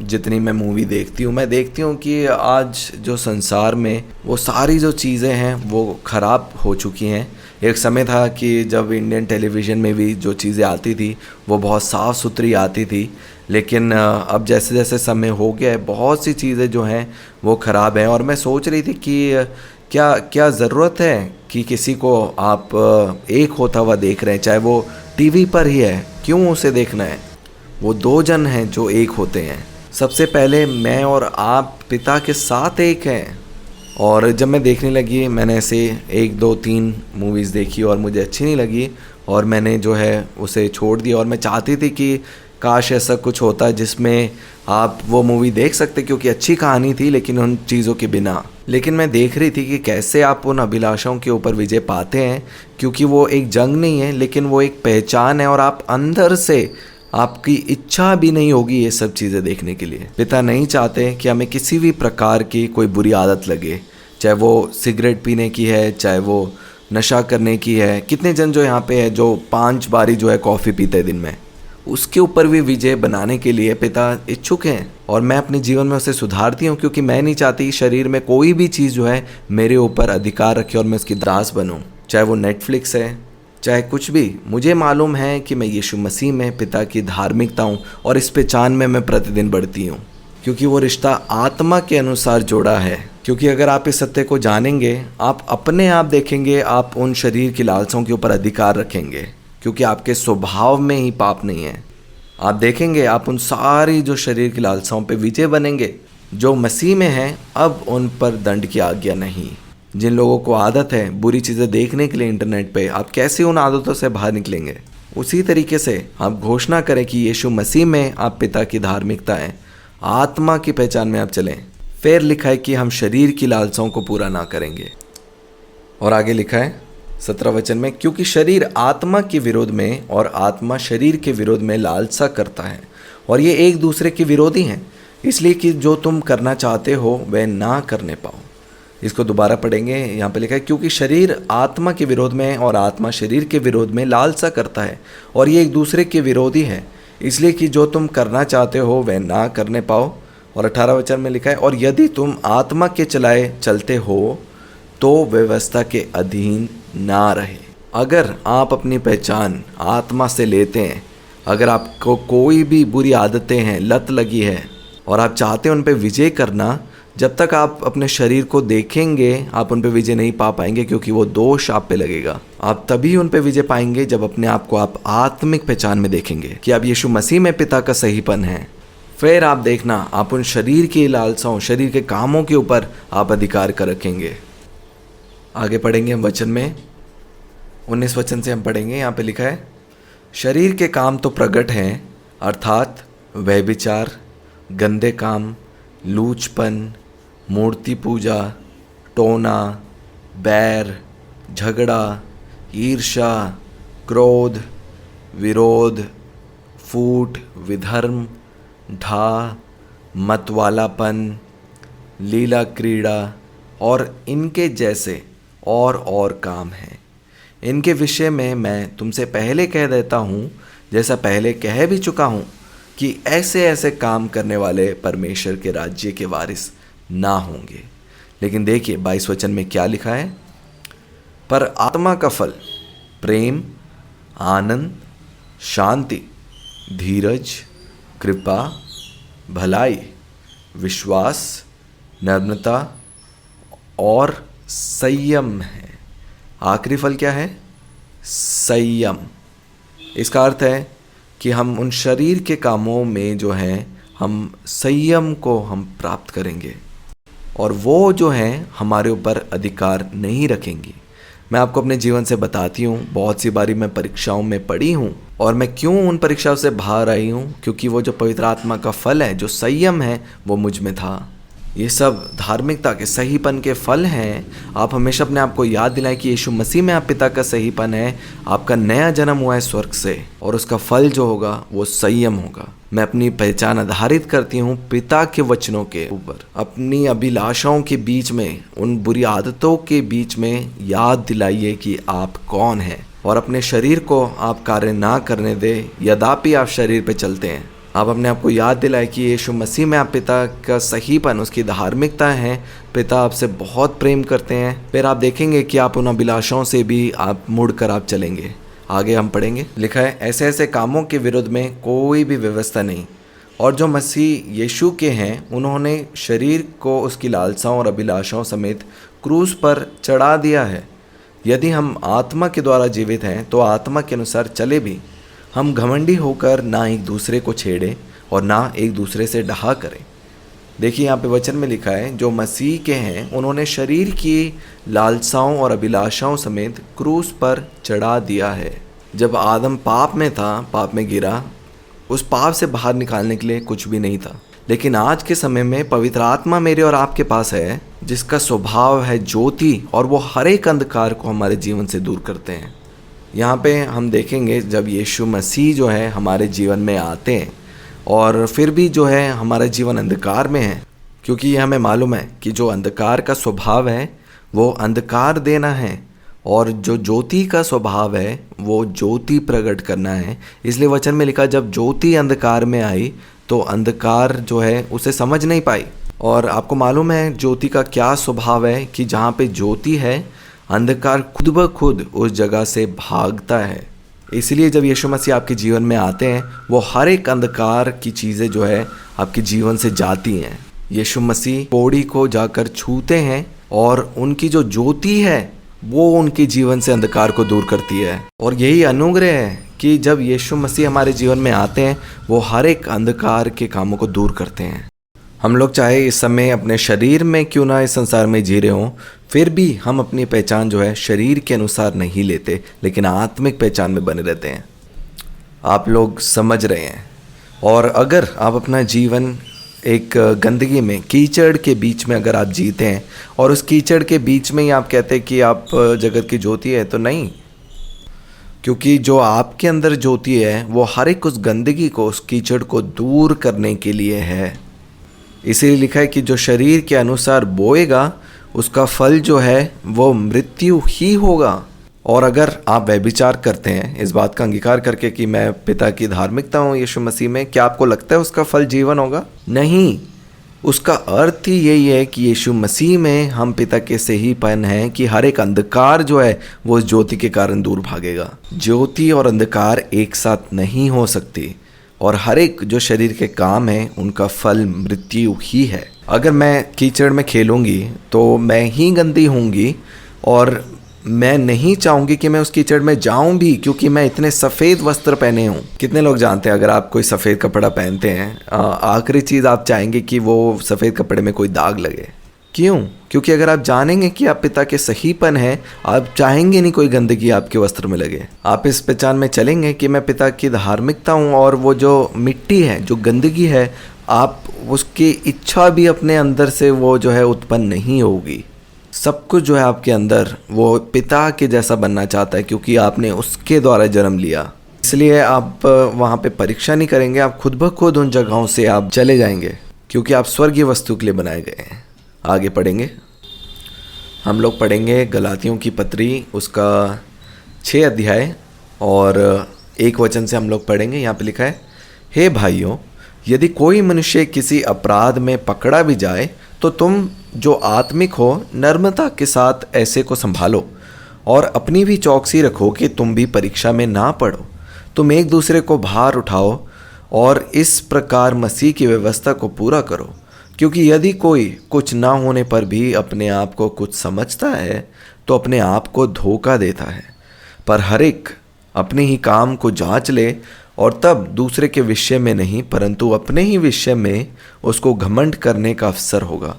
जितनी मैं मूवी देखती हूँ, मैं देखती हूँ कि आज जो संसार में वो सारी जो चीज़ें हैं वो ख़राब हो चुकी हैं। एक समय था कि जब इंडियन टेलीविज़न में भी जो चीज़ें आती थी वो बहुत साफ़ सुथरी आती थी, लेकिन अब जैसे जैसे समय हो गया है, बहुत सी चीज़ें जो हैं वो ख़राब हैं। और मैं सोच रही थी कि क्या ज़रूरत है कि किसी को आप एक होता हुआ देख रहे हैं, चाहे वो टीवी पर ही है, क्यों उसे देखना है? वो 2 जन हैं जो एक होते हैं। सबसे पहले मैं और आप पिता के साथ एक हैं। और जब मैं देखने लगी, मैंने ऐसे 1 2 3 मूवीज़ देखी और मुझे अच्छी नहीं लगी और मैंने जो है उसे छोड़ दिया। और मैं चाहती थी कि काश ऐसा कुछ होता जिसमें आप वो मूवी देख सकते, क्योंकि अच्छी कहानी थी लेकिन उन चीज़ों के बिना। लेकिन मैं देख रही थी कि कैसे आप उन अभिलाषाओं के ऊपर विजय पाते हैं, क्योंकि वो एक जंग नहीं है, लेकिन वो एक पहचान है। और आप अंदर से, आपकी इच्छा भी नहीं होगी ये सब चीज़ें देखने के लिए। पिता नहीं चाहते कि हमें किसी भी प्रकार की कोई बुरी आदत लगे, चाहे वो सिगरेट पीने की है, चाहे वो नशा करने की है। कितने जन जो यहाँ पे है जो 5 बारी जो है कॉफ़ी पीते हैं दिन में, उसके ऊपर भी विजय बनाने के लिए पिता इच्छुक हैं और मैं अपने जीवन में उसे सुधारती हूँ, क्योंकि मैं नहीं चाहती शरीर में कोई भी चीज़ जो है मेरे ऊपर अधिकार रखे और मैं उसकी दास बनूँ। चाहे वो नेटफ्लिक्स है, चाहे कुछ भी। मुझे मालूम है कि मैं यीशु मसीह में पिता की धार्मिकता हूँ और इस पहचान में मैं प्रतिदिन बढ़ती हूँ, क्योंकि वो रिश्ता आत्मा के अनुसार जोड़ा है। क्योंकि अगर आप इस सत्य को जानेंगे, आप अपने आप देखेंगे, आप उन शरीर की लालसाओं के ऊपर अधिकार रखेंगे, क्योंकि आपके स्वभाव में ही पाप नहीं है। आप देखेंगे, आप उन सारी जो शरीर की लालसाओं पे विजय बनेंगे। जो मसीह में हैं, अब उन पर दंड की आज्ञा नहीं। जिन लोगों को आदत है बुरी चीज़ें देखने के लिए इंटरनेट पे, आप कैसे उन आदतों से बाहर निकलेंगे? उसी तरीके से आप घोषणा करें कि यीशु मसीह में आप पिता की धार्मिकता है, आत्मा की पहचान में आप चलें। फिर लिखा है कि हम शरीर की लालसाओं को पूरा ना करेंगे। और आगे लिखा है 17 वचन में, क्योंकि शरीर आत्मा के विरोध में और आत्मा शरीर के विरोध में लालसा करता है, और ये एक दूसरे के विरोधी हैं, इसलिए कि जो तुम करना चाहते हो वह ना करने पाओ। इसको दोबारा पढ़ेंगे। यहाँ पे लिखा है, क्योंकि शरीर आत्मा के विरोध में और आत्मा शरीर के विरोध में लालसा करता है, और ये एक दूसरे के विरोधी है, इसलिए कि जो तुम करना चाहते हो वह ना करने पाओ। और 18 वचन में लिखा है, और यदि तुम आत्मा के चलाए चलते हो तो व्यवस्था के अधीन ना रहे। अगर आप अपनी पहचान आत्मा से लेते हैं, अगर आपको कोई भी बुरी आदतें हैं, लत लगी है, और आप चाहते हैं उन पर विजय करना, जब तक आप अपने शरीर को देखेंगे आप उन पे विजय नहीं पा पाएंगे, क्योंकि वो दोष आप पे लगेगा। आप तभी उन पे विजय पाएंगे जब अपने आप को आप आत्मिक पहचान में देखेंगे कि आप यीशु मसीह में पिता का सहीपन है। फिर आप देखना, आप उन शरीर की लालसाओं, शरीर के कामों के ऊपर आप अधिकार कर रखेंगे। आगे पढ़ेंगे हम वचन में, 19 वचन से हम पढ़ेंगे। यहाँ पे लिखा है, शरीर के काम तो प्रकट हैं, अर्थात व्यभिचार, गंदे काम, लूचपन, मूर्ति पूजा, टोना, बैर, झगड़ा, ईर्ष्या, क्रोध, विरोध, फूट, विधर्म, ढा, मतवालापन, लीला क्रीड़ा और इनके जैसे और काम हैं। इनके विषय में मैं तुमसे पहले कह देता हूँ, जैसा पहले कह भी चुका हूँ, कि ऐसे ऐसे काम करने वाले परमेश्वर के राज्य के वारिस ना होंगे। लेकिन देखिए 22 वचन में क्या लिखा है, पर आत्मा का फल प्रेम, आनंद, शांति, धीरज, कृपा, भलाई, विश्वास, नम्रता और संयम है। आखिरी फल क्या है? संयम। इसका अर्थ है कि हम उन शरीर के कामों में जो हैं, हम संयम को हम प्राप्त करेंगे, और वो जो हैं हमारे ऊपर अधिकार नहीं रखेंगी। मैं आपको अपने जीवन से बताती हूँ, बहुत सी बारी मैं परीक्षाओं में पड़ी हूँ, और मैं क्यों उन परीक्षाओं से बाहर आई हूँ, क्योंकि वो जो पवित्र आत्मा का फल है, जो संयम है, वो मुझ में था। ये सब धार्मिकता के सहीपन के फल हैं। आप हमेशा अपने आप को याद दिलाएं कि यीशु मसीह में आप पिता का सहीपन है, आपका नया जन्म हुआ है स्वर्ग से, और उसका फल जो होगा वो संयम होगा। मैं अपनी पहचान आधारित करती हूँ पिता के वचनों के ऊपर। अपनी अभिलाषाओं के बीच में, उन बुरी आदतों के बीच में याद दिलाइए कि आप कौन हैं, और अपने शरीर को आप कार्य ना करने दे, यद्यपि आप शरीर पे चलते हैं। आप अपने आप को याद दिलाएं कि यीशु मसीह में आप पिता का सहीपन, उसकी धार्मिकता है। पिता आपसे बहुत प्रेम करते हैं। फिर आप देखेंगे कि आप उन अभिलाषाओं से भी आप मुड़कर आप चलेंगे। आगे हम पढ़ेंगे, लिखा है, ऐसे ऐसे कामों के विरुद्ध में कोई भी व्यवस्था नहीं, और जो मसीह यीशु के हैं उन्होंने शरीर को उसकी लालसाओं और अभिलाषाओं समेत क्रूस पर चढ़ा दिया है। यदि हम आत्मा के द्वारा जीवित हैं तो आत्मा के अनुसार चले भी। हम घमंडी होकर ना एक दूसरे को छेड़ें और ना एक दूसरे से डहा करें। देखिए यहाँ पे वचन में लिखा है, जो मसीह के हैं उन्होंने शरीर की लालसाओं और अभिलाषाओं समेत क्रूस पर चढ़ा दिया है। जब आदम पाप में था, पाप में गिरा, उस पाप से बाहर निकालने के लिए कुछ भी नहीं था। लेकिन आज के समय में पवित्र आत्मा मेरे और आपके पास है, जिसका स्वभाव है ज्योति, और वो हर एक अंधकार को हमारे जीवन से दूर करते हैं। यहाँ पे हम देखेंगे जब यीशु मसीह जो है हमारे जीवन में आते हैं, और फिर भी जो है हमारा जीवन अंधकार में है, क्योंकि ये हमें मालूम है कि जो अंधकार का स्वभाव है वो अंधकार देना है, और जो ज्योति का स्वभाव है वो ज्योति प्रकट करना है। इसलिए वचन में लिखा, जब ज्योति अंधकार में आई तो अंधकार जो है उसे समझ नहीं पाई। और आपको मालूम है ज्योति का क्या स्वभाव है कि जहाँ पे ज्योति है अंधकार खुद ब खुद उस जगह से भागता है। इसलिए जब यीशु मसीह आपके जीवन में आते हैं वो हर एक अंधकार की चीज़ें जो है आपके जीवन से जाती हैं। यीशु मसीह पौड़ी को जाकर छूते हैं और उनकी जो ज्योति है वो उनके जीवन से अंधकार को दूर करती है। और यही अनुग्रह है कि जब यीशु मसीह हमारे जीवन में आते हैं वो हर एक अंधकार के कामों को दूर करते हैं। हम लोग चाहे इस समय अपने शरीर में क्यों ना इस संसार में जी रहे हों, फिर भी हम अपनी पहचान जो है शरीर के अनुसार नहीं लेते, लेकिन आत्मिक पहचान में बने रहते हैं। आप लोग समझ रहे हैं। और अगर आप अपना जीवन एक गंदगी में, कीचड़ के बीच में अगर आप जीते हैं और उस कीचड़ के बीच में ही आप कहते हैं कि आप जगत की ज्योति है, तो नहीं, क्योंकि जो आपके अंदर ज्योति है वो हर एक उस गंदगी को, उस कीचड़ को दूर करने के लिए है। इसीलिए लिखा है कि जो शरीर के अनुसार बोएगा उसका फल जो है वो मृत्यु ही होगा। और अगर आप व्यभिचार करते हैं इस बात का अंगीकार करके कि मैं पिता की धार्मिकता हूँ यीशु मसीह में, क्या आपको लगता है उसका फल जीवन होगा? नहीं। उसका अर्थ ही यही है कि यीशु मसीह में हम पिता के सहीपन हैं कि हर एक अंधकार जो है वो उस ज्योति के कारण दूर भागेगा। ज्योति और अंधकार एक साथ नहीं हो सकती और हर एक जो शरीर के काम है उनका फल मृत्यु ही है। अगर मैं कीचड़ में खेलूँगी तो मैं ही गंदी होंगी और मैं नहीं चाहूँगी कि मैं उस कीचड़ में जाऊँ भी, क्योंकि मैं इतने सफ़ेद वस्त्र पहने हूँ। कितने लोग जानते हैं अगर आप कोई सफ़ेद कपड़ा पहनते हैं आखिरी चीज़ आप चाहेंगे कि वो सफ़ेद कपड़े में कोई दाग लगे। क्यों? क्योंकि अगर आप जानेंगे कि आप पिता के सहीपन हैं, आप चाहेंगे नहीं कोई गंदगी आपके वस्त्र में लगे। आप इस पहचान में चलेंगे कि मैं पिता की धार्मिकता हूँ और वो जो मिट्टी है, जो गंदगी है, आप उसकी इच्छा भी अपने अंदर से वो जो है उत्पन्न नहीं होगी। सब कुछ जो है आपके अंदर वो पिता के जैसा बनना चाहता है क्योंकि आपने उसके द्वारा जन्म लिया। इसलिए आप वहाँ पे परीक्षा नहीं करेंगे, आप खुद ब खुद उन जगहों से आप चले जाएंगे क्योंकि आप स्वर्गीय वस्तु के लिए बनाए गए हैं। आगे पढ़ेंगे, हम लोग पढ़ेंगे गलातियों की पत्री उसका 6 अध्याय और 1 वचन से हम लोग पढ़ेंगे। यहाँ पे लिखा है, हे भाइयों, यदि कोई मनुष्य किसी अपराध में पकड़ा भी जाए तो तुम जो आत्मिक हो नम्रता के साथ ऐसे को संभालो और अपनी भी चौकसी रखो कि तुम भी परीक्षा में ना पड़ो। तुम एक दूसरे को भार उठाओ और इस प्रकार मसीह की व्यवस्था को पूरा करो, क्योंकि यदि कोई कुछ ना होने पर भी अपने आप को कुछ समझता है तो अपने आप को धोखा देता है। पर हर एक अपने ही काम को जांच ले और तब दूसरे के विषय में नहीं परंतु अपने ही विषय में उसको घमंड करने का अवसर होगा,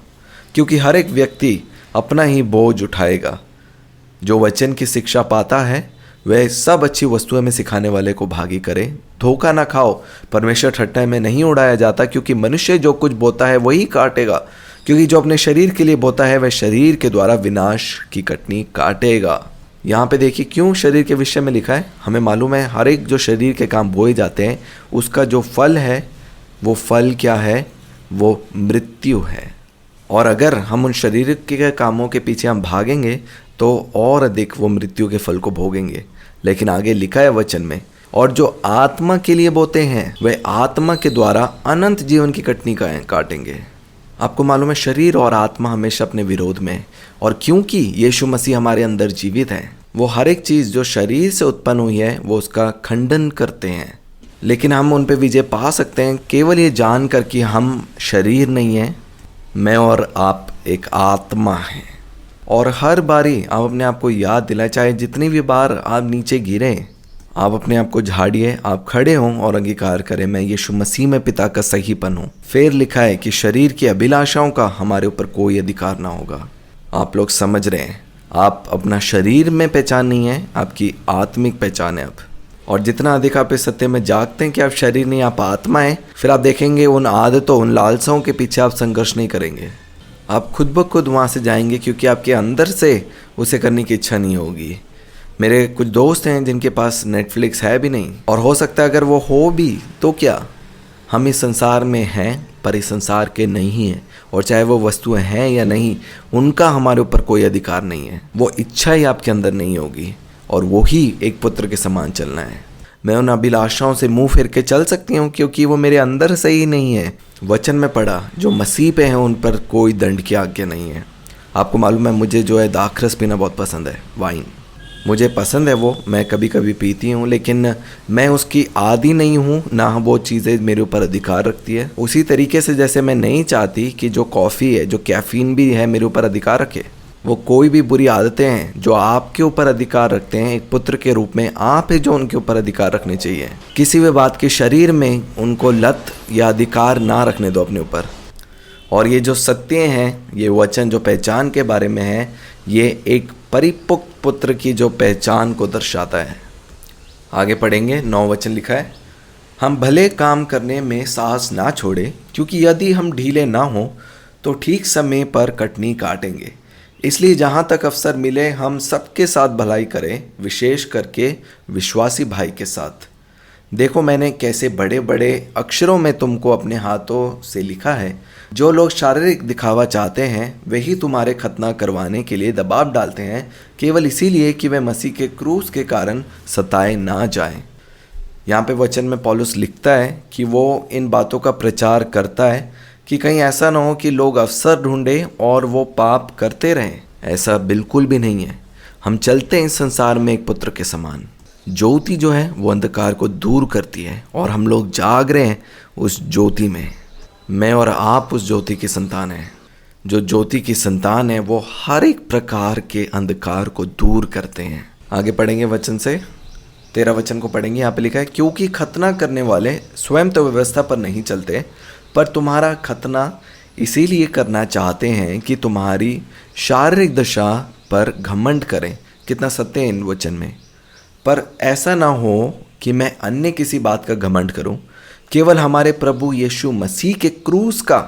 क्योंकि हर एक व्यक्ति अपना ही बोझ उठाएगा। जो वचन की शिक्षा पाता है वह सब अच्छी वस्तुएं में सिखाने वाले को भागी करे। धोखा ना खाओ, परमेश्वर ठट्ठा में नहीं उड़ाया जाता, क्योंकि मनुष्य जो कुछ बोता है वही काटेगा। क्योंकि जो अपने शरीर के लिए बोता है वह शरीर के द्वारा विनाश की कटनी काटेगा। यहाँ पे देखिए क्यों शरीर के विषय में लिखा है। हमें मालूम है हर एक जो शरीर के काम बोए जाते हैं उसका जो फल है वो फल क्या है? वो मृत्यु है। और अगर हम उन शरीर के कामों के पीछे हम भागेंगे तो और अधिक वो मृत्यु के फल को भोगेंगे। लेकिन आगे लिखा है वचन में, और जो आत्मा के लिए बोते हैं वह आत्मा के द्वारा अनंत जीवन की कटनी काटेंगे। आपको मालूम है शरीर और आत्मा हमेशा अपने विरोध में, और क्योंकि यीशु मसीह हमारे अंदर जीवित है वो हर एक चीज़ जो शरीर से उत्पन्न हुई है वो उसका खंडन करते हैं। लेकिन हम उन पे विजय पा सकते हैं केवल ये जानकर कि हम शरीर नहीं हैं, मैं और आप एक आत्मा हैं। और हर बारी आप अपने आप को याद दिलाएं, चाहे जितनी भी बार आप नीचे गिरें, आप अपने आप को झाड़िए, आप खड़े हों और अंगीकार करें मैं यीशु मसीह में पिता का सहीपन हूँ। फिर लिखा है कि शरीर की अभिलाषाओं का हमारे ऊपर कोई अधिकार ना होगा। आप लोग समझ रहे हैं, आप अपना शरीर में पहचान नहीं है, आपकी आत्मिक पहचान है अब। और जितना अधिक आप इस सत्य में जागते हैं कि आप शरीर नहीं आप आत्मा है, फिर आप देखेंगे उन आदतों, उन लालसाओं के पीछे आप संघर्ष नहीं करेंगे। आप खुद ब खुद वहाँ से जाएंगे क्योंकि आपके अंदर से उसे करने की इच्छा नहीं होगी। मेरे कुछ दोस्त हैं जिनके पास नेटफ्लिक्स है भी नहीं, और हो सकता है अगर वो हो भी तो क्या, हम इस संसार में हैं पर इस संसार के नहीं हैं, और चाहे वो वस्तुएं हैं या नहीं, उनका हमारे ऊपर कोई अधिकार नहीं है। वो इच्छा ही आपके अंदर नहीं होगी, और वो ही एक पुत्र के समान चलना है। मैं उन अभिलाषाओं से मुंह फेर के चल सकती हूँ क्योंकि वो मेरे अंदर से ही नहीं है। वचन में पढ़ा जो मसीह पे हैं उन पर कोई दंड की आज्ञा नहीं है। आपको मालूम है मुझे जो है दाखरस पीना बहुत पसंद है, वाइन मुझे पसंद है, वो मैं कभी कभी पीती हूँ, लेकिन मैं उसकी आदी नहीं हूँ, ना वो चीज़ें मेरे ऊपर अधिकार रखती है। उसी तरीके से जैसे मैं नहीं चाहती कि जो कॉफ़ी है, जो कैफ़ीन भी है, मेरे ऊपर अधिकार रखे। वो कोई भी बुरी आदतें हैं जो आपके ऊपर अधिकार रखते हैं, एक पुत्र के रूप में आप है जो उनके ऊपर अधिकार रखने चाहिए। किसी भी बात के शरीर में उनको लत या अधिकार ना रखने दो अपने ऊपर। और ये जो सत्य हैं, ये वचन जो पहचान के बारे में है, ये एक परिपक्व पुत्र की जो पहचान को दर्शाता है। आगे पढ़ेंगे, 9 वचन लिखा है, हम भले काम करने में साहस ना छोड़े, क्योंकि यदि हम ढीले ना हो तो ठीक समय पर कटनी काटेंगे। इसलिए जहाँ तक अवसर मिले हम सबके साथ भलाई करें, विशेष करके विश्वासी भाई के साथ। देखो मैंने कैसे बड़े बड़े अक्षरों में तुमको अपने हाथों से लिखा है। जो लोग शारीरिक दिखावा चाहते हैं वही तुम्हारे खतना करवाने के लिए दबाव डालते हैं, केवल इसीलिए कि वे मसीह के क्रूस के कारण सताए ना जाएं। यहाँ पे वचन में पौलुस लिखता है कि वो इन बातों का प्रचार करता है कि कहीं ऐसा ना हो कि लोग अवसर ढूंढें और वो पाप करते रहें। ऐसा बिल्कुल भी नहीं है। हम चलते हैं इस संसार में एक पुत्र के समान। ज्योति जो है वो अंधकार को दूर करती है, और हम लोग जाग रहे हैं उस ज्योति में। मैं और आप उस ज्योति की संतान हैं। जो ज्योति की संतान है वो हर एक प्रकार के अंधकार को दूर करते हैं। आगे पढ़ेंगे वचन से, 13 वचन को पढ़ेंगे। यहाँ पे लिखा है, क्योंकि खतना करने वाले स्वयं तो व्यवस्था पर नहीं चलते, पर तुम्हारा खतना इसीलिए करना चाहते हैं कि तुम्हारी शारीरिक दशा पर घमंड करें। कितना सत्य है इन वचन में। पर ऐसा ना हो कि मैं अन्य किसी बात का घमंड करूं, केवल हमारे प्रभु यीशु मसीह के क्रूस का,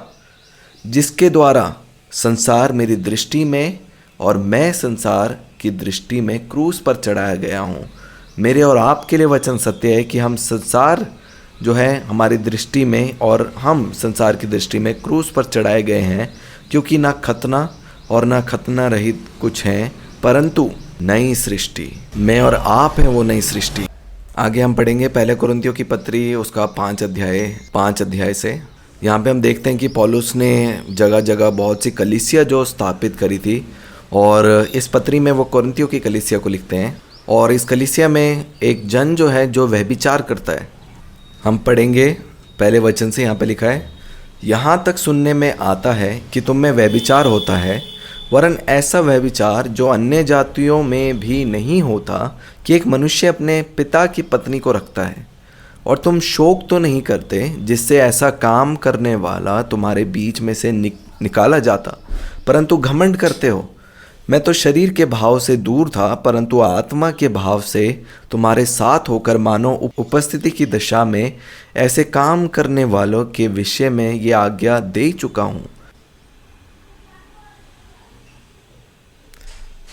जिसके द्वारा संसार मेरी दृष्टि में और मैं संसार की दृष्टि में क्रूस पर चढ़ाया गया हूं। मेरे और आपके लिए वचन सत्य है कि हम संसार जो है हमारी दृष्टि में और हम संसार की दृष्टि में क्रूस पर चढ़ाए गए हैं, क्योंकि ना खतना और ना खतना रहित कुछ हैं, परंतु नई सृष्टि। मैं और आप हैं वो नई सृष्टि। आगे हम पढ़ेंगे पहले कुरिन्थियों की पत्री, उसका 5 अध्याय से। यहाँ पे हम देखते हैं कि पौलुस ने जगह जगह बहुत सी कलीसिया जो स्थापित करी थी, और इस पत्री में वो कुरिन्थियों की कलीसिया को लिखते हैं। और इस कलीसिया में एक जन जो है जो व्यभिचार करता है। हम पढ़ेंगे पहले वचन से। यहाँ पे लिखा है, यहाँ तक सुनने में आता है कि तुम में व्यभिचार होता है, वरन ऐसा व्यभिचार जो अन्य जातियों में भी नहीं होता कि एक मनुष्य अपने पिता की पत्नी को रखता है। और तुम शोक तो नहीं करते जिससे ऐसा काम करने वाला तुम्हारे बीच में से निकाला जाता, परंतु घमंड करते हो। मैं तो शरीर के भाव से दूर था, परंतु आत्मा के भाव से तुम्हारे साथ होकर मानो उपस्थिति की दशा में ऐसे काम करने वालों के विषय में ये आज्ञा दे चुका हूँ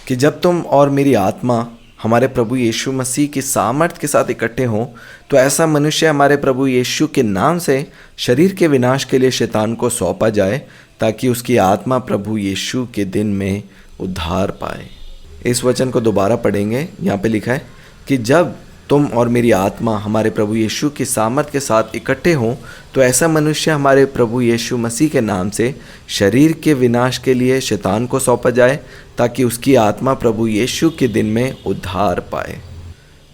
कि जब तुम और मेरी आत्मा हमारे प्रभु यीशु मसीह की सामर्थ्य के साथ इकट्ठे हों, तो ऐसा मनुष्य हमारे प्रभु यीशु के नाम से शरीर के विनाश के लिए शैतान को सौंपा जाए, ताकि उसकी आत्मा प्रभु यीशु के दिन में उद्धार पाए। इस वचन को दोबारा पढ़ेंगे। यहाँ पे लिखा है कि जब तुम और मेरी आत्मा हमारे प्रभु यीशु की सामर्थ के साथ इकट्ठे हों, तो ऐसा मनुष्य हमारे प्रभु यीशु मसीह के नाम से शरीर के विनाश के लिए शैतान को सौंपा जाए, ताकि उसकी आत्मा प्रभु यीशु के दिन में उद्धार पाए।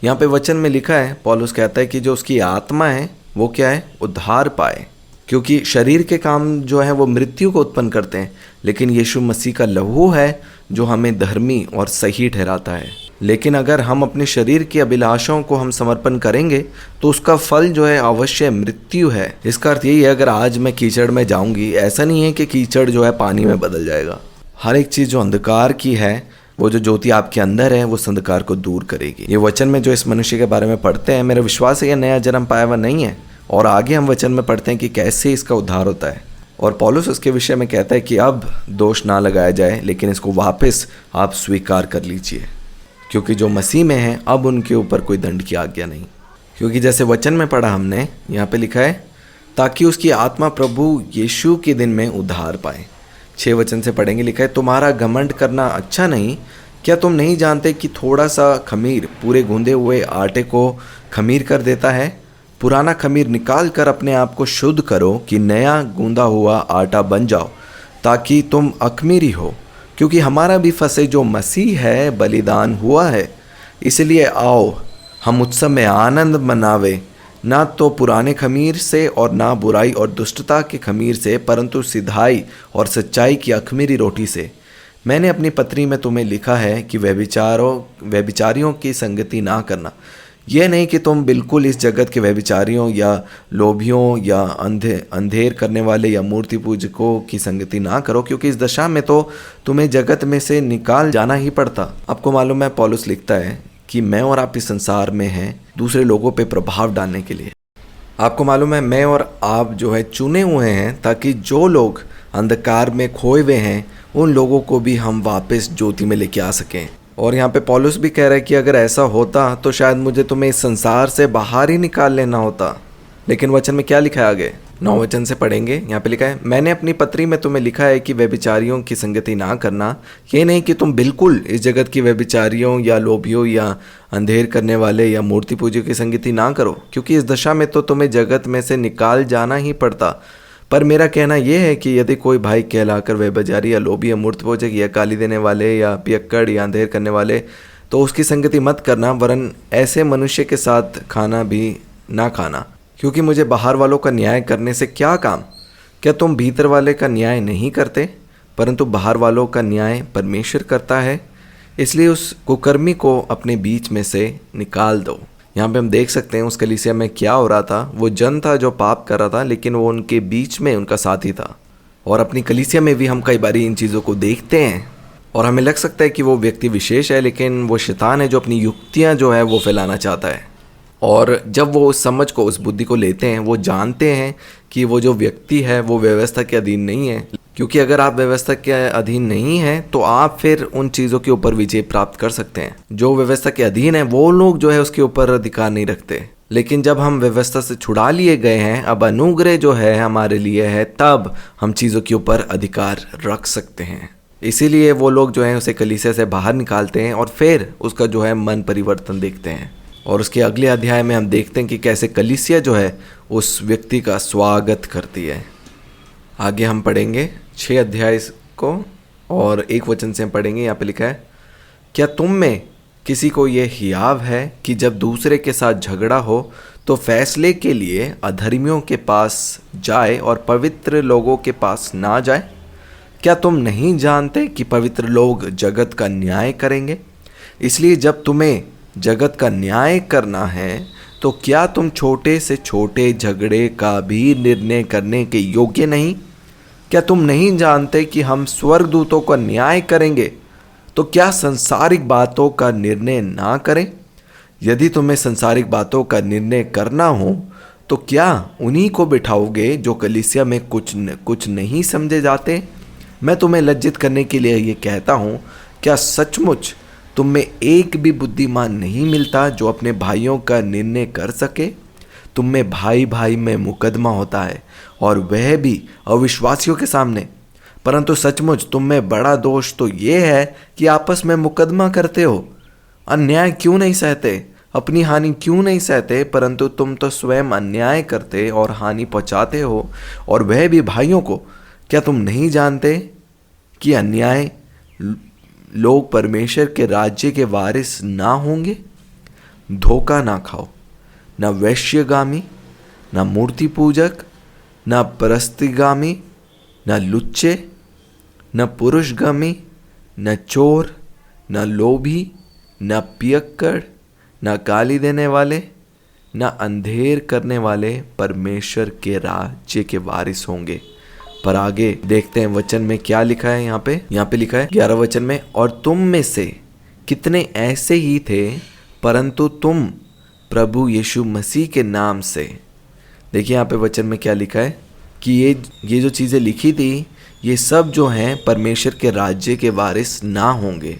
यहाँ पे वचन में लिखा है, पौलुस कहता है कि जो उसकी आत्मा है वो क्या है, उद्धार पाए। क्योंकि शरीर के काम जो है वो मृत्यु को उत्पन्न करते हैं, लेकिन यीशु मसीह का लहू है जो हमें धर्मी और सही ठहराता है। लेकिन अगर हम अपने शरीर की अभिलाषाओं को हम समर्पण करेंगे तो उसका फल जो है अवश्य मृत्यु है। इसका अर्थ यही है, अगर आज मैं कीचड़ में जाऊंगी, ऐसा नहीं है कि कीचड़ जो है पानी में बदल जाएगा। हर एक चीज़ जो अंधकार की है, वो जो ज्योति आपके अंदर है, वो उस अंधकार को दूर करेगी। ये वचन में जो इस मनुष्य के बारे में पढ़ते हैं, मेरा विश्वास है यह नया जन्म पाया हुआ नहीं है। और आगे हम वचन में पढ़ते हैं कि कैसे इसका उद्धार होता है। और पौलुस उसके विषय में कहता है कि अब दोष ना लगाया जाए, लेकिन इसको वापस आप स्वीकार कर लीजिए, क्योंकि जो मसीह में है अब उनके ऊपर कोई दंड की आज्ञा नहीं। क्योंकि जैसे वचन में पढ़ा हमने, यहाँ पे लिखा है ताकि उसकी आत्मा प्रभु यीशु के दिन में उद्धार पाए। 6 वचन से पढ़ेंगे, लिखा है, तुम्हारा घमंड करना अच्छा नहीं। क्या तुम नहीं जानते कि थोड़ा सा खमीर पूरे गूंदे हुए आटे को खमीर कर देता है? पुराना खमीर निकाल कर अपने आप को शुद्ध करो कि नया गूंदा हुआ आटा बन जाओ, ताकि तुम अखमीरी हो। क्योंकि हमारा भी फसह जो मसीह है बलिदान हुआ है। इसलिए आओ हम उत्सव में आनंद मनावे, ना तो पुराने खमीर से और ना बुराई और दुष्टता के खमीर से, परंतु सिधाई और सच्चाई की अखमीरी रोटी से। मैंने अपनी पत्री में तुम्हें लिखा है कि व्यभिचारियों की संगति ना करना। यह नहीं कि तुम बिल्कुल इस जगत के व्यभिचारियों या लोभियों या अंधेर करने वाले या मूर्ति पूजकों की संगति ना करो, क्योंकि इस दशा में तो तुम्हें जगत में से निकाल जाना ही पड़ता। आपको मालूम है, पौलुस लिखता है कि मैं और आप इस संसार में हैं दूसरे लोगों पे प्रभाव डालने के लिए। आपको मालूम है, मैं और आप जो है चुने हुए हैं ताकि जो लोग अंधकार में खोए हुए हैं उन लोगों को भी हम वापस ज्योति में लेके आ सकें। और यहाँ पे पौलुस भी कह रहा है कि अगर ऐसा होता तो शायद मुझे तुम्हें इस संसार से बाहर ही निकाल लेना होता। लेकिन वचन में क्या लिखा है आगे? 9 वचन से पढ़ेंगे। यहाँ पे लिखा है, मैंने अपनी पत्री में तुम्हें लिखा है कि व्यभिचारियों की संगति ना करना। ये नहीं कि तुम बिल्कुल इस जगत की व्यभिचारियों या लोभियों या अंधेर करने वाले या मूर्ति पूजकों की संगति ना करो, क्योंकि इस दशा में तो तुम्हें जगत में से निकाल जाना ही पड़ता। पर मेरा कहना यह है कि यदि कोई भाई कहलाकर व्यभिचारी या लोभी या मूर्ति पूजक या गाली देने वाले या पियक्कड़ या अंधेर करने वाले, तो उसकी संगति मत करना, वरन ऐसे मनुष्य के साथ खाना भी ना खाना। क्योंकि मुझे बाहर वालों का न्याय करने से क्या काम? क्या तुम भीतर वाले का न्याय नहीं करते? परंतु बाहर वालों का न्याय परमेश्वर करता है। इसलिए उस कुकर्मी को अपने बीच में से निकाल दो। यहाँ पे हम देख सकते हैं उस कलीसिया में क्या हो रहा था। वो जन था जो पाप कर रहा था, लेकिन वो उनके बीच में उनका साथी था। और अपनी कलीसिया में भी हम कई बार इन चीज़ों को देखते हैं और हमें लग सकता है कि वो व्यक्ति विशेष है, लेकिन वो शैतान है जो अपनी युक्तियाँ जो है वो फैलाना चाहता है। और जब वो उस समझ को, उस बुद्धि को लेते हैं, वो जानते हैं कि वो जो व्यक्ति है वो व्यवस्था के अधीन नहीं है। क्योंकि अगर आप व्यवस्था के अधीन नहीं हैं तो आप फिर उन चीज़ों के ऊपर विजय प्राप्त कर सकते हैं। जो व्यवस्था के अधीन है वो लोग जो है उसके ऊपर अधिकार नहीं रखते। लेकिन जब हम व्यवस्था से छुड़ा लिए गए हैं, अब अनुग्रह जो है हमारे लिए है, तब हम चीज़ों के ऊपर अधिकार रख सकते हैं। इसीलिए वो लोग जो हैं उसे कलीसिया से बाहर निकालते हैं और फिर उसका जो है मन परिवर्तन देखते हैं। और उसके अगले अध्याय में हम देखते हैं कि कैसे कलीसिया जो है उस व्यक्ति का स्वागत करती है। आगे हम पढ़ेंगे 6 अध्याय को और 1 वचन से हम पढ़ेंगे। यहाँ पे लिखा है, क्या तुम में किसी को ये हियाव है कि जब दूसरे के साथ झगड़ा हो तो फैसले के लिए अधर्मियों के पास जाए और पवित्र लोगों के पास ना जाए? क्या तुम नहीं जानते कि पवित्र लोग जगत का न्याय करेंगे? इसलिए जब तुम्हें जगत का न्याय करना है तो क्या तुम छोटे से छोटे झगड़े का भी निर्णय करने के योग्य नहीं? क्या तुम नहीं जानते कि हम स्वर्गदूतों का न्याय करेंगे, तो क्या संसारिक बातों का निर्णय ना करें? यदि तुम्हें संसारिक बातों का निर्णय करना हो तो क्या उन्हीं को बिठाओगे जो कलीसिया में कुछ नहीं समझे जाते? मैं तुम्हें लज्जित करने के लिए ये कहता हूँ, क्या सचमुच तुम में एक भी बुद्धिमान नहीं मिलता जो अपने भाइयों का निर्णय कर सके? तुम में भाई भाई में मुकदमा होता है और वह भी अविश्वासियों के सामने। परंतु सचमुच तुम में बड़ा दोष तो ये है कि आपस में मुकदमा करते हो। अन्याय क्यों नहीं सहते? अपनी हानि क्यों नहीं सहते? परंतु तुम तो स्वयं अन्याय करते और हानि पहुंचाते हो, और वह भी भाइयों को। क्या तुम नहीं जानते कि अन्याय लोग परमेश्वर के राज्य के वारिस ना होंगे? धोखा ना खाओ, न वैश्यगामी, न मूर्ति पूजक, न परस्तिगामी, न लुच्चे, न पुरुषगामी, न चोर, न लोभी, न पियक्कड़, न गाली देने वाले, न अंधेर करने वाले परमेश्वर के राज्य के वारिस होंगे। पर आगे देखते हैं वचन में क्या लिखा है। यहाँ पे लिखा है 11 वचन में, और तुम में से कितने ऐसे ही थे, परंतु तुम प्रभु यीशु मसीह के नाम से। देखिए यहाँ पे वचन में क्या लिखा है कि ये जो चीज़ें लिखी थी, ये सब जो हैं परमेश्वर के राज्य के वारिस ना होंगे।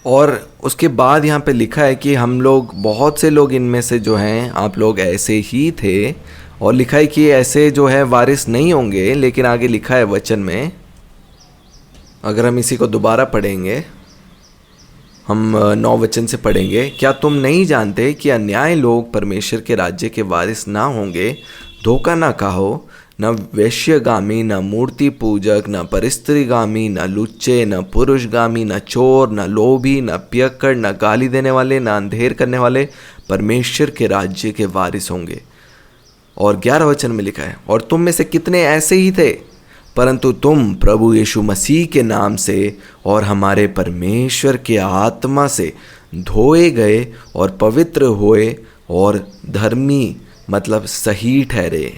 और उसके बाद यहाँ पे लिखा है कि हम लोग, बहुत से लोग इनमें से जो हैं, आप लोग ऐसे ही थे, और लिखा है कि ऐसे जो है वारिस नहीं होंगे, लेकिन आगे लिखा है वचन में, अगर हम इसी को दोबारा पढ़ेंगे, हम 9 वचन से पढ़ेंगे। क्या तुम नहीं जानते कि अन्याय लोग परमेश्वर के राज्य के वारिस ना होंगे? धोखा ना खाओ, न वैश्यगामी, न मूर्ति पूजक, न परिस्त्रीगामी, न लुच्चे, न पुरुषगामी, न चोर, न लोभी, न पियक्कड़, न गाली देने वाले, न अंधेर करने वाले परमेश्वर के राज्य के वारिस होंगे। और 11 वचन में लिखा है, और तुम में से कितने ऐसे ही थे, परंतु तुम प्रभु यीशु मसीह के नाम से और हमारे परमेश्वर के आत्मा से धोए गए और पवित्र हुए और धर्मी मतलब सही ठहरे।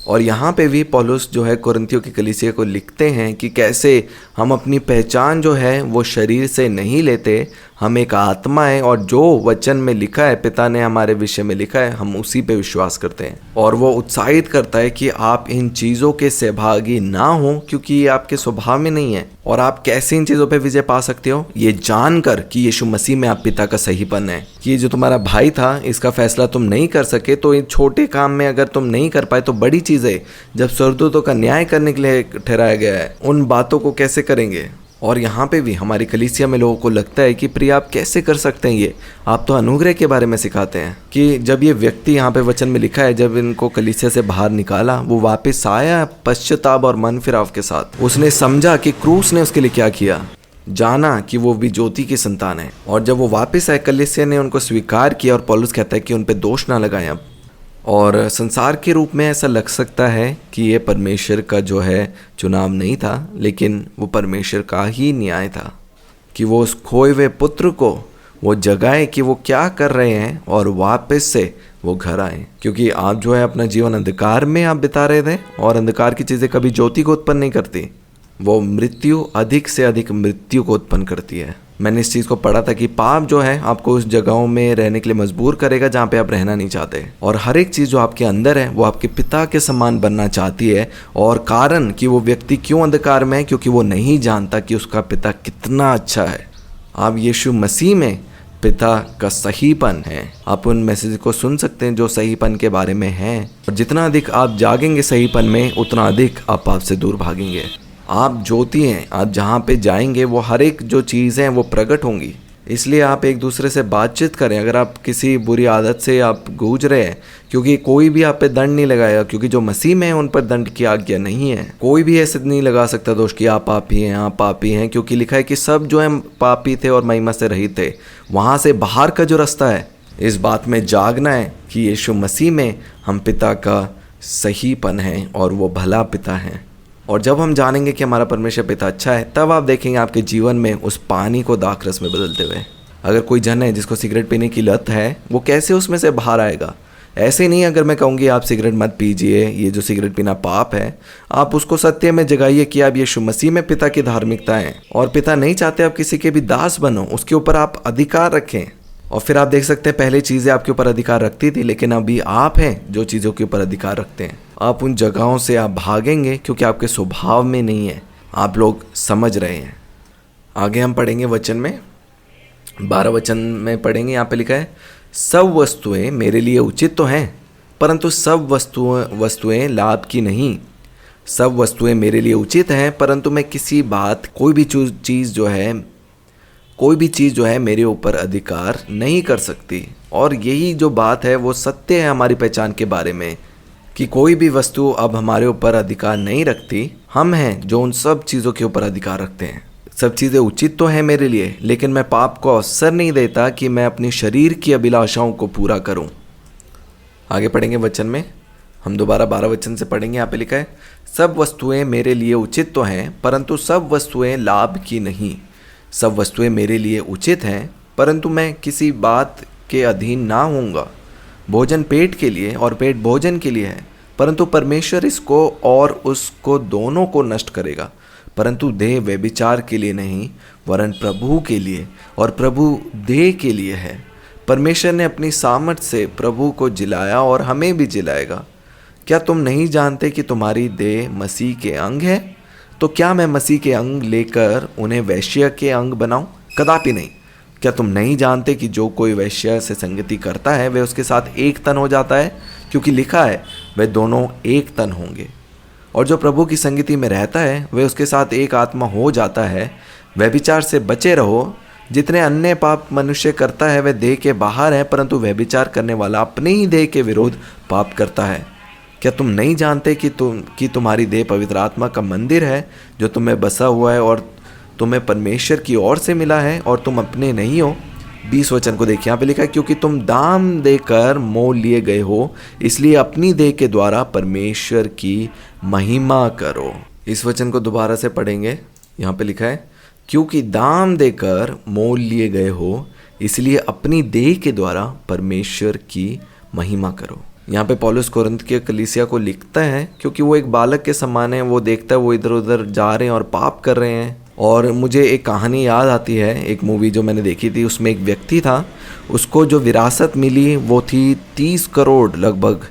और यहाँ पे भी पौलुस जो है कुरिन्थियों की कलीसिया को लिखते हैं कि कैसे हम अपनी पहचान जो है वो शरीर से नहीं लेते, हम एक आत्मा है, और जो वचन में लिखा है, पिता ने हमारे विषय में लिखा है, हम उसी पे विश्वास करते हैं। और वो उत्साहित करता है कि आप इन चीज़ों के सहभागी ना हो, क्योंकि ये आपके स्वभाव में नहीं है। और आप कैसे इन चीज़ों पे विजय पा सकते हो? ये जानकर कि यीशु मसीह में आप पिता का सहीपन है, कि जो तुम्हारा भाई था इसका फैसला तुम नहीं कर सके, तो इन छोटे काम में अगर तुम नहीं कर पाए तो बड़ी चीज़ है, जब स्वर्गदूतों का न्याय करने के लिए ठहराया गया है, उन बातों को कैसे करेंगे? और यहाँ पे भी हमारी कलीसिया में लोगों को लगता है कि प्रिय आप कैसे कर सकते हैं ये, आप तो अनुग्रह के बारे में सिखाते हैं। कि जब ये व्यक्ति यहाँ पे वचन में लिखा है, जब इनको कलीसिया से बाहर निकाला, वो वापस आया पश्चाताप और मन फिराव के साथ। उसने समझा कि क्रूस ने उसके लिए क्या किया, जाना कि वो भी ज्योति की संतान है। और जब वो वापस आए, कलीसिया ने उनको स्वीकार किया, और पौलुस कहता है कि उन पर दोष ना लगाएं अब। और संसार के रूप में ऐसा लग सकता है कि ये परमेश्वर का जो है चुनाव नहीं था, लेकिन वो परमेश्वर का ही न्याय था कि वो उस खोए हुए पुत्र को वो जगाए कि वो क्या कर रहे हैं, और वापस से वो घर आए। क्योंकि आप जो है अपना जीवन अंधकार में आप बिता रहे थे, और अंधकार की चीज़ें कभी ज्योति को उत्पन्न नहीं करती, वो मृत्यु, अधिक से अधिक मृत्यु को उत्पन्न करती है। मैंने इस चीज़ को पढ़ा था कि पाप जो है आपको उस जगहों में रहने के लिए मजबूर करेगा जहाँ पे आप रहना नहीं चाहते, और हर एक चीज़ जो आपके अंदर है वो आपके पिता के समान बनना चाहती है। और कारण कि वो व्यक्ति क्यों अंधकार में है, क्योंकि वो नहीं जानता कि उसका पिता कितना अच्छा है। आप यीशु मसीह में पिता का सहीपन है, आप उन मैसेज को सुन सकते हैं जो सहीपन के बारे में है। और जितना अधिक आप जागेंगे सहीपन में, उतना अधिक आप पाप से दूर भागेंगे। आप ज्योति हैं, आप जहाँ पे जाएंगे वो हर एक जो चीज़ें हैं वो प्रकट होंगी। इसलिए आप एक दूसरे से बातचीत करें। अगर आप किसी बुरी आदत से आप गूंज रहे हैं, क्योंकि कोई भी आप पे दंड नहीं लगाएगा, क्योंकि जो मसीह में है उन पर दंड की आज्ञा नहीं है। कोई भी ऐसे नहीं लगा सकता दोष कि आप पापी हैं, आप पापी हैं, क्योंकि लिखा है कि सब जो है पापी थे और महिमा से रहित थे। वहाँ से बाहर का जो रास्ता है, इस बात में जागना है कि यीशु मसीह में हम पिता का सहीपन है और वो भला पिता है। और जब हम जानेंगे कि हमारा परमेश्वर पिता अच्छा है, तब आप देखेंगे आपके जीवन में उस पानी को दाखरस में बदलते हुए। अगर कोई जन है जिसको सिगरेट पीने की लत है, वो कैसे उसमें से बाहर आएगा? ऐसे नहीं अगर मैं कहूँगी आप सिगरेट मत पीजिए, ये जो सिगरेट पीना पाप है, आप उसको सत्य में जगाइए कि आप यीशु मसीह में पिता की धार्मिकता है, और पिता नहीं चाहते आप किसी के भी दास बनो, उसके ऊपर आप अधिकार रखें। और फिर आप देख सकते हैं पहले चीज़ें आपके ऊपर अधिकार रखती थी, लेकिन अभी आप हैं जो चीज़ों के ऊपर अधिकार रखते हैं। आप उन जगहों से आप भागेंगे क्योंकि आपके स्वभाव में नहीं है। आप लोग समझ रहे हैं। आगे हम पढ़ेंगे वचन में, 12 वचन में पढ़ेंगे। यहाँ पे लिखा है, सब वस्तुएं मेरे लिए उचित तो हैं, परंतु सब वस्तुएं लाभ की नहीं। सब वस्तुएं मेरे लिए उचित हैं, परंतु मैं किसी बात कोई भी चीज़ जो है मेरे ऊपर अधिकार नहीं कर सकती। और यही जो बात है वो सत्य है हमारी पहचान के बारे में, कि कोई भी वस्तु अब हमारे ऊपर अधिकार नहीं रखती। हम हैं जो उन सब चीज़ों के ऊपर अधिकार रखते हैं। सब चीज़ें उचित तो हैं मेरे लिए, लेकिन मैं पाप को अवसर नहीं देता कि मैं अपनी शरीर की अभिलाषाओं को पूरा करूं। आगे पढ़ेंगे वचन में, हम दोबारा 12 वचन से पढ़ेंगे। यहाँ पे लिखा है, सब वस्तुएं मेरे लिए उचित तो हैं, परंतु सब वस्तुएं लाभ की नहीं। सब वस्तुएं मेरे लिए उचित हैं, परंतु मैं किसी बात के अधीन ना होऊंगा। भोजन पेट के लिए और पेट भोजन के लिए है, परंतु परमेश्वर इसको और उसको दोनों को नष्ट करेगा। परंतु देह व्यभिचार के लिए नहीं, वरन प्रभु के लिए, और प्रभु देह के लिए है। परमेश्वर ने अपनी सामर्थ से प्रभु को जिलाया और हमें भी जिलाएगा। क्या तुम नहीं जानते कि तुम्हारी देह मसीह के अंग है? तो क्या मैं मसीह के अंग लेकर उन्हें वैश्य के अंग बनाऊं? कदापि नहीं। क्या तुम नहीं जानते कि जो कोई वैश्य से संगति करता है वह उसके साथ एक तन हो जाता है? क्योंकि लिखा है, वे दोनों एक तन होंगे। और जो प्रभु की संगति में रहता है वह उसके साथ एक आत्मा हो जाता है। व्यभिचार से बचे रहो। जितने अन्य पाप मनुष्य करता है वह देह के बाहर है, परंतु व्यभिचार करने वाला अपने ही देह के विरोध पाप करता है। क्या तुम नहीं जानते कि तुम्हारी देह पवित्र आत्मा का मंदिर है जो तुम्हें बसा हुआ है और तुम्हें परमेश्वर की ओर से मिला है और तुम अपने नहीं हो। 20 वचन को देखिए, यहाँ पे लिखा है, क्योंकि तुम दाम देकर मोल लिए गए हो, इसलिए अपनी देह के द्वारा परमेश्वर की महिमा करो। इस वचन को दोबारा से पढ़ेंगे। यहाँ पे लिखा है, क्योंकि दाम देकर मोल लिए गए हो, इसलिए अपनी देह के द्वारा परमेश्वर की महिमा करो। यहाँ पे पौलुस कोरिन्थ के कलीसिया को लिखता है क्योंकि वो एक बालक के समान है। वो देखता है वो इधर उधर जा रहे हैं और पाप कर रहे हैं। और मुझे एक कहानी याद आती है, एक मूवी जो मैंने देखी थी, उसमें एक व्यक्ति था, उसको जो विरासत मिली वो थी 30 करोड़ लगभग।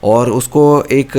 और उसको एक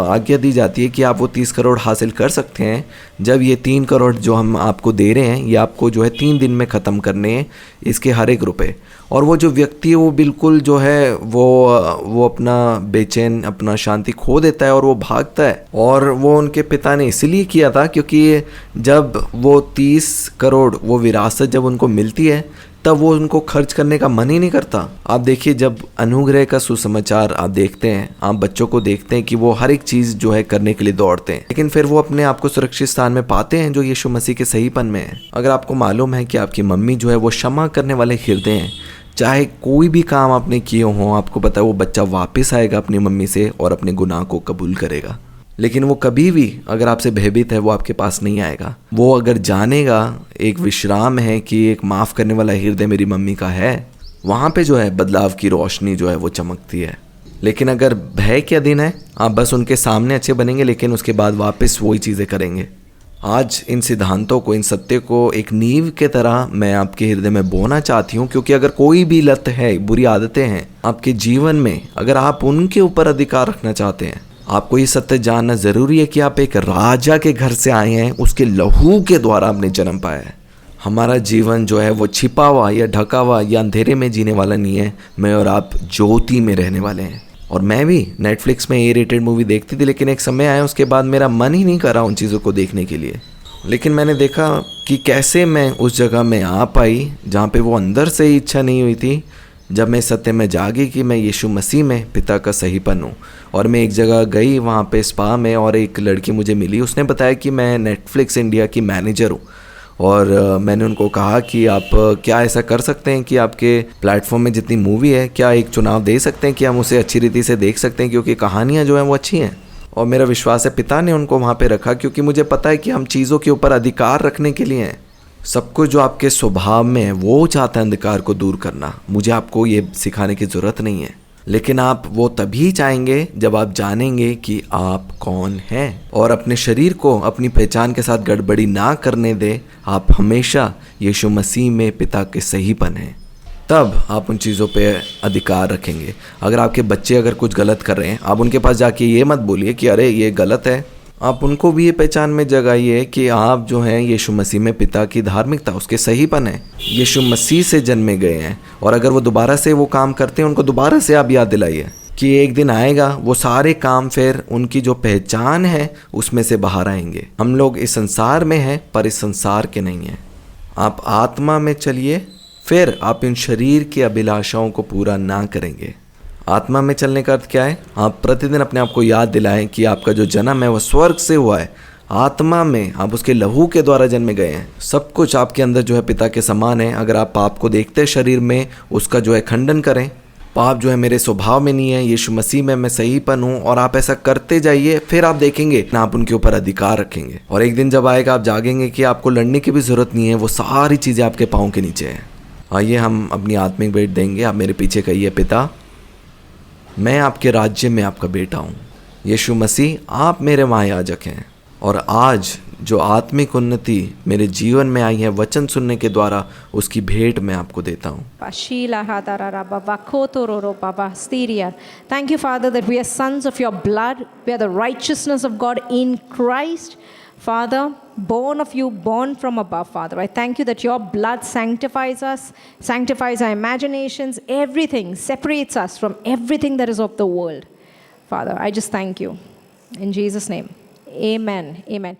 आज्ञा दी जाती है कि आप वो 30 करोड़ हासिल कर सकते हैं जब ये 3 करोड़ जो हम आपको दे रहे हैं ये आपको जो है 3 दिन में ख़त्म करने हैं, इसके हर एक रुपए। और वो जो व्यक्ति है वो बिल्कुल जो है वो अपना बेचैन, अपना शांति खो देता है और वो भागता है। और वो उनके पिता ने इसलिए किया था क्योंकि जब वो 30 करोड़ वो विरासत जब उनको मिलती है तब वो उनको खर्च करने का मन ही नहीं करता। आप देखिए, जब अनुग्रह का सुसमाचार आप देखते हैं, आप बच्चों को देखते हैं कि वो हर एक चीज़ जो है करने के लिए दौड़ते हैं, लेकिन फिर वो अपने आप को सुरक्षित स्थान में पाते हैं जो यीशु मसीह के सहीपन में है। अगर आपको मालूम है कि आपकी मम्मी जो है वो क्षमा करने वाले हृदय हैं, चाहे कोई भी काम आपने किए हों, आपको पता है वो बच्चा वापस आएगा अपनी मम्मी से और अपने गुनाह को कबूल करेगा। लेकिन वो कभी भी अगर आपसे भयभीत है वो आपके पास नहीं आएगा। वो अगर जानेगा एक विश्राम है कि एक माफ़ करने वाला हृदय मेरी मम्मी का है, वहाँ पे जो है बदलाव की रोशनी जो है वो चमकती है। लेकिन अगर भय के अधीन है, आप बस उनके सामने अच्छे बनेंगे लेकिन उसके बाद वापस वही चीज़ें करेंगे। आज इन सिद्धांतों को, इन सत्य को एक नींव के तरह मैं आपके हृदय में बोना चाहती हूँ, क्योंकि अगर कोई भी लत है, बुरी आदतें हैं आपके जीवन में, अगर आप उनके ऊपर अधिकार रखना चाहते हैं, आपको ये सत्य जानना ज़रूरी है कि आप एक राजा के घर से आए हैं, उसके लहू के द्वारा आपने जन्म पाया है। हमारा जीवन जो है वो छिपा हुआ या ढका हुआ या अंधेरे में जीने वाला नहीं है। मैं और आप ज्योति में रहने वाले हैं। और मैं भी नेटफ्लिक्स में ए रेटेड मूवी देखती थी, लेकिन एक समय आया उसके बाद मेरा मन ही नहीं कर रहा उन चीज़ों को देखने के लिए। लेकिन मैंने देखा कि कैसे मैं उस जगह में आ पाई जहाँ पे वो अंदर से ही इच्छा नहीं हुई थी। जब मैं सत्य में जागी कि मैं यीशु मसीह में पिता का सहीपन हूँ। और मैं एक जगह गई वहाँ पे स्पा में, और एक लड़की मुझे मिली, उसने बताया कि मैं नेटफ्लिक्स इंडिया की मैनेजर हूँ। और मैंने उनको कहा कि आप क्या ऐसा कर सकते हैं कि आपके प्लेटफॉर्म में जितनी मूवी है, क्या एक चुनाव दे सकते हैं कि हम उसे अच्छी रीति से देख सकते हैं, क्योंकि कहानियाँ जो हैं वो अच्छी हैं। और मेरा विश्वास है पिता ने उनको वहाँ पे रखा, क्योंकि मुझे पता है कि हम चीज़ों के ऊपर अधिकार रखने के लिए हैं। सब कुछ जो आपके स्वभाव में है वो चाहता है अंधकार को दूर करना। मुझे आपको ये सिखाने की ज़रूरत नहीं है, लेकिन आप वो तभी चाहेंगे जब आप जानेंगे कि आप कौन हैं और अपने शरीर को अपनी पहचान के साथ गड़बड़ी ना करने दे। आप हमेशा यीशु मसीह में पिता के सहीपन हैं, तब आप उन चीज़ों पे अधिकार रखेंगे। अगर आपके बच्चे अगर कुछ गलत कर रहे हैं, आप उनके पास जाके ये मत बोलिए कि अरे ये गलत है। आप उनको भी ये पहचान में जगाइए कि आप जो हैं यीशु मसीह में पिता की धार्मिकता, उसके सहीपन है, यीशु मसीह से जन्मे गए हैं। और अगर वो दोबारा से वो काम करते हैं, उनको दोबारा से आप याद दिलाइए कि एक दिन आएगा वो सारे काम, फिर उनकी जो पहचान है उसमें से बाहर आएंगे। हम लोग इस संसार में हैं पर इस संसार के नहीं हैं। आप आत्मा में चलिए, फिर आप इन शरीर की अभिलाषाओं को पूरा ना करेंगे। आत्मा में चलने का अर्थ क्या है? आप प्रतिदिन अपने आप को याद दिलाएं कि आपका जो जन्म है वह स्वर्ग से हुआ है। आत्मा में आप उसके लहू के द्वारा जन्मे गए हैं। सब कुछ आपके अंदर जो है पिता के समान है। अगर आप पाप को देखते हैं शरीर में, उसका जो है खंडन करें। पाप जो है मेरे स्वभाव में नहीं है, यीशु मसीह में मैं सहीपन हूँ, और आप ऐसा करते जाइए, फिर आप देखेंगे ना आप उनके ऊपर अधिकार रखेंगे। और एक दिन जब आएगा आप जागेंगे कि आपको लड़ने की भी जरूरत नहीं है, वो सारी चीज़ें आपके पाँव के नीचे हैं। आइए हम अपनी आत्मिक भेंट देंगे। आप मेरे पीछे कहिए, पिता मैं आपके राज्य में आपका बेटा हूँ। यीशु मसीह आप मेरे महायाजक हैं, और आज जो आत्मिक उन्नति मेरे जीवन में आई है वचन सुनने के द्वारा, उसकी भेंट मैं आपको देता हूँ। Thank you, Father, that we are sons of your blood. We are the righteousness of God in Christ. Father, born of you, born from above, Father, I thank you that your blood sanctifies us, sanctifies our imaginations, everything, separates us from everything that is of the world. Father, I just thank you. In Jesus' name, amen. Amen.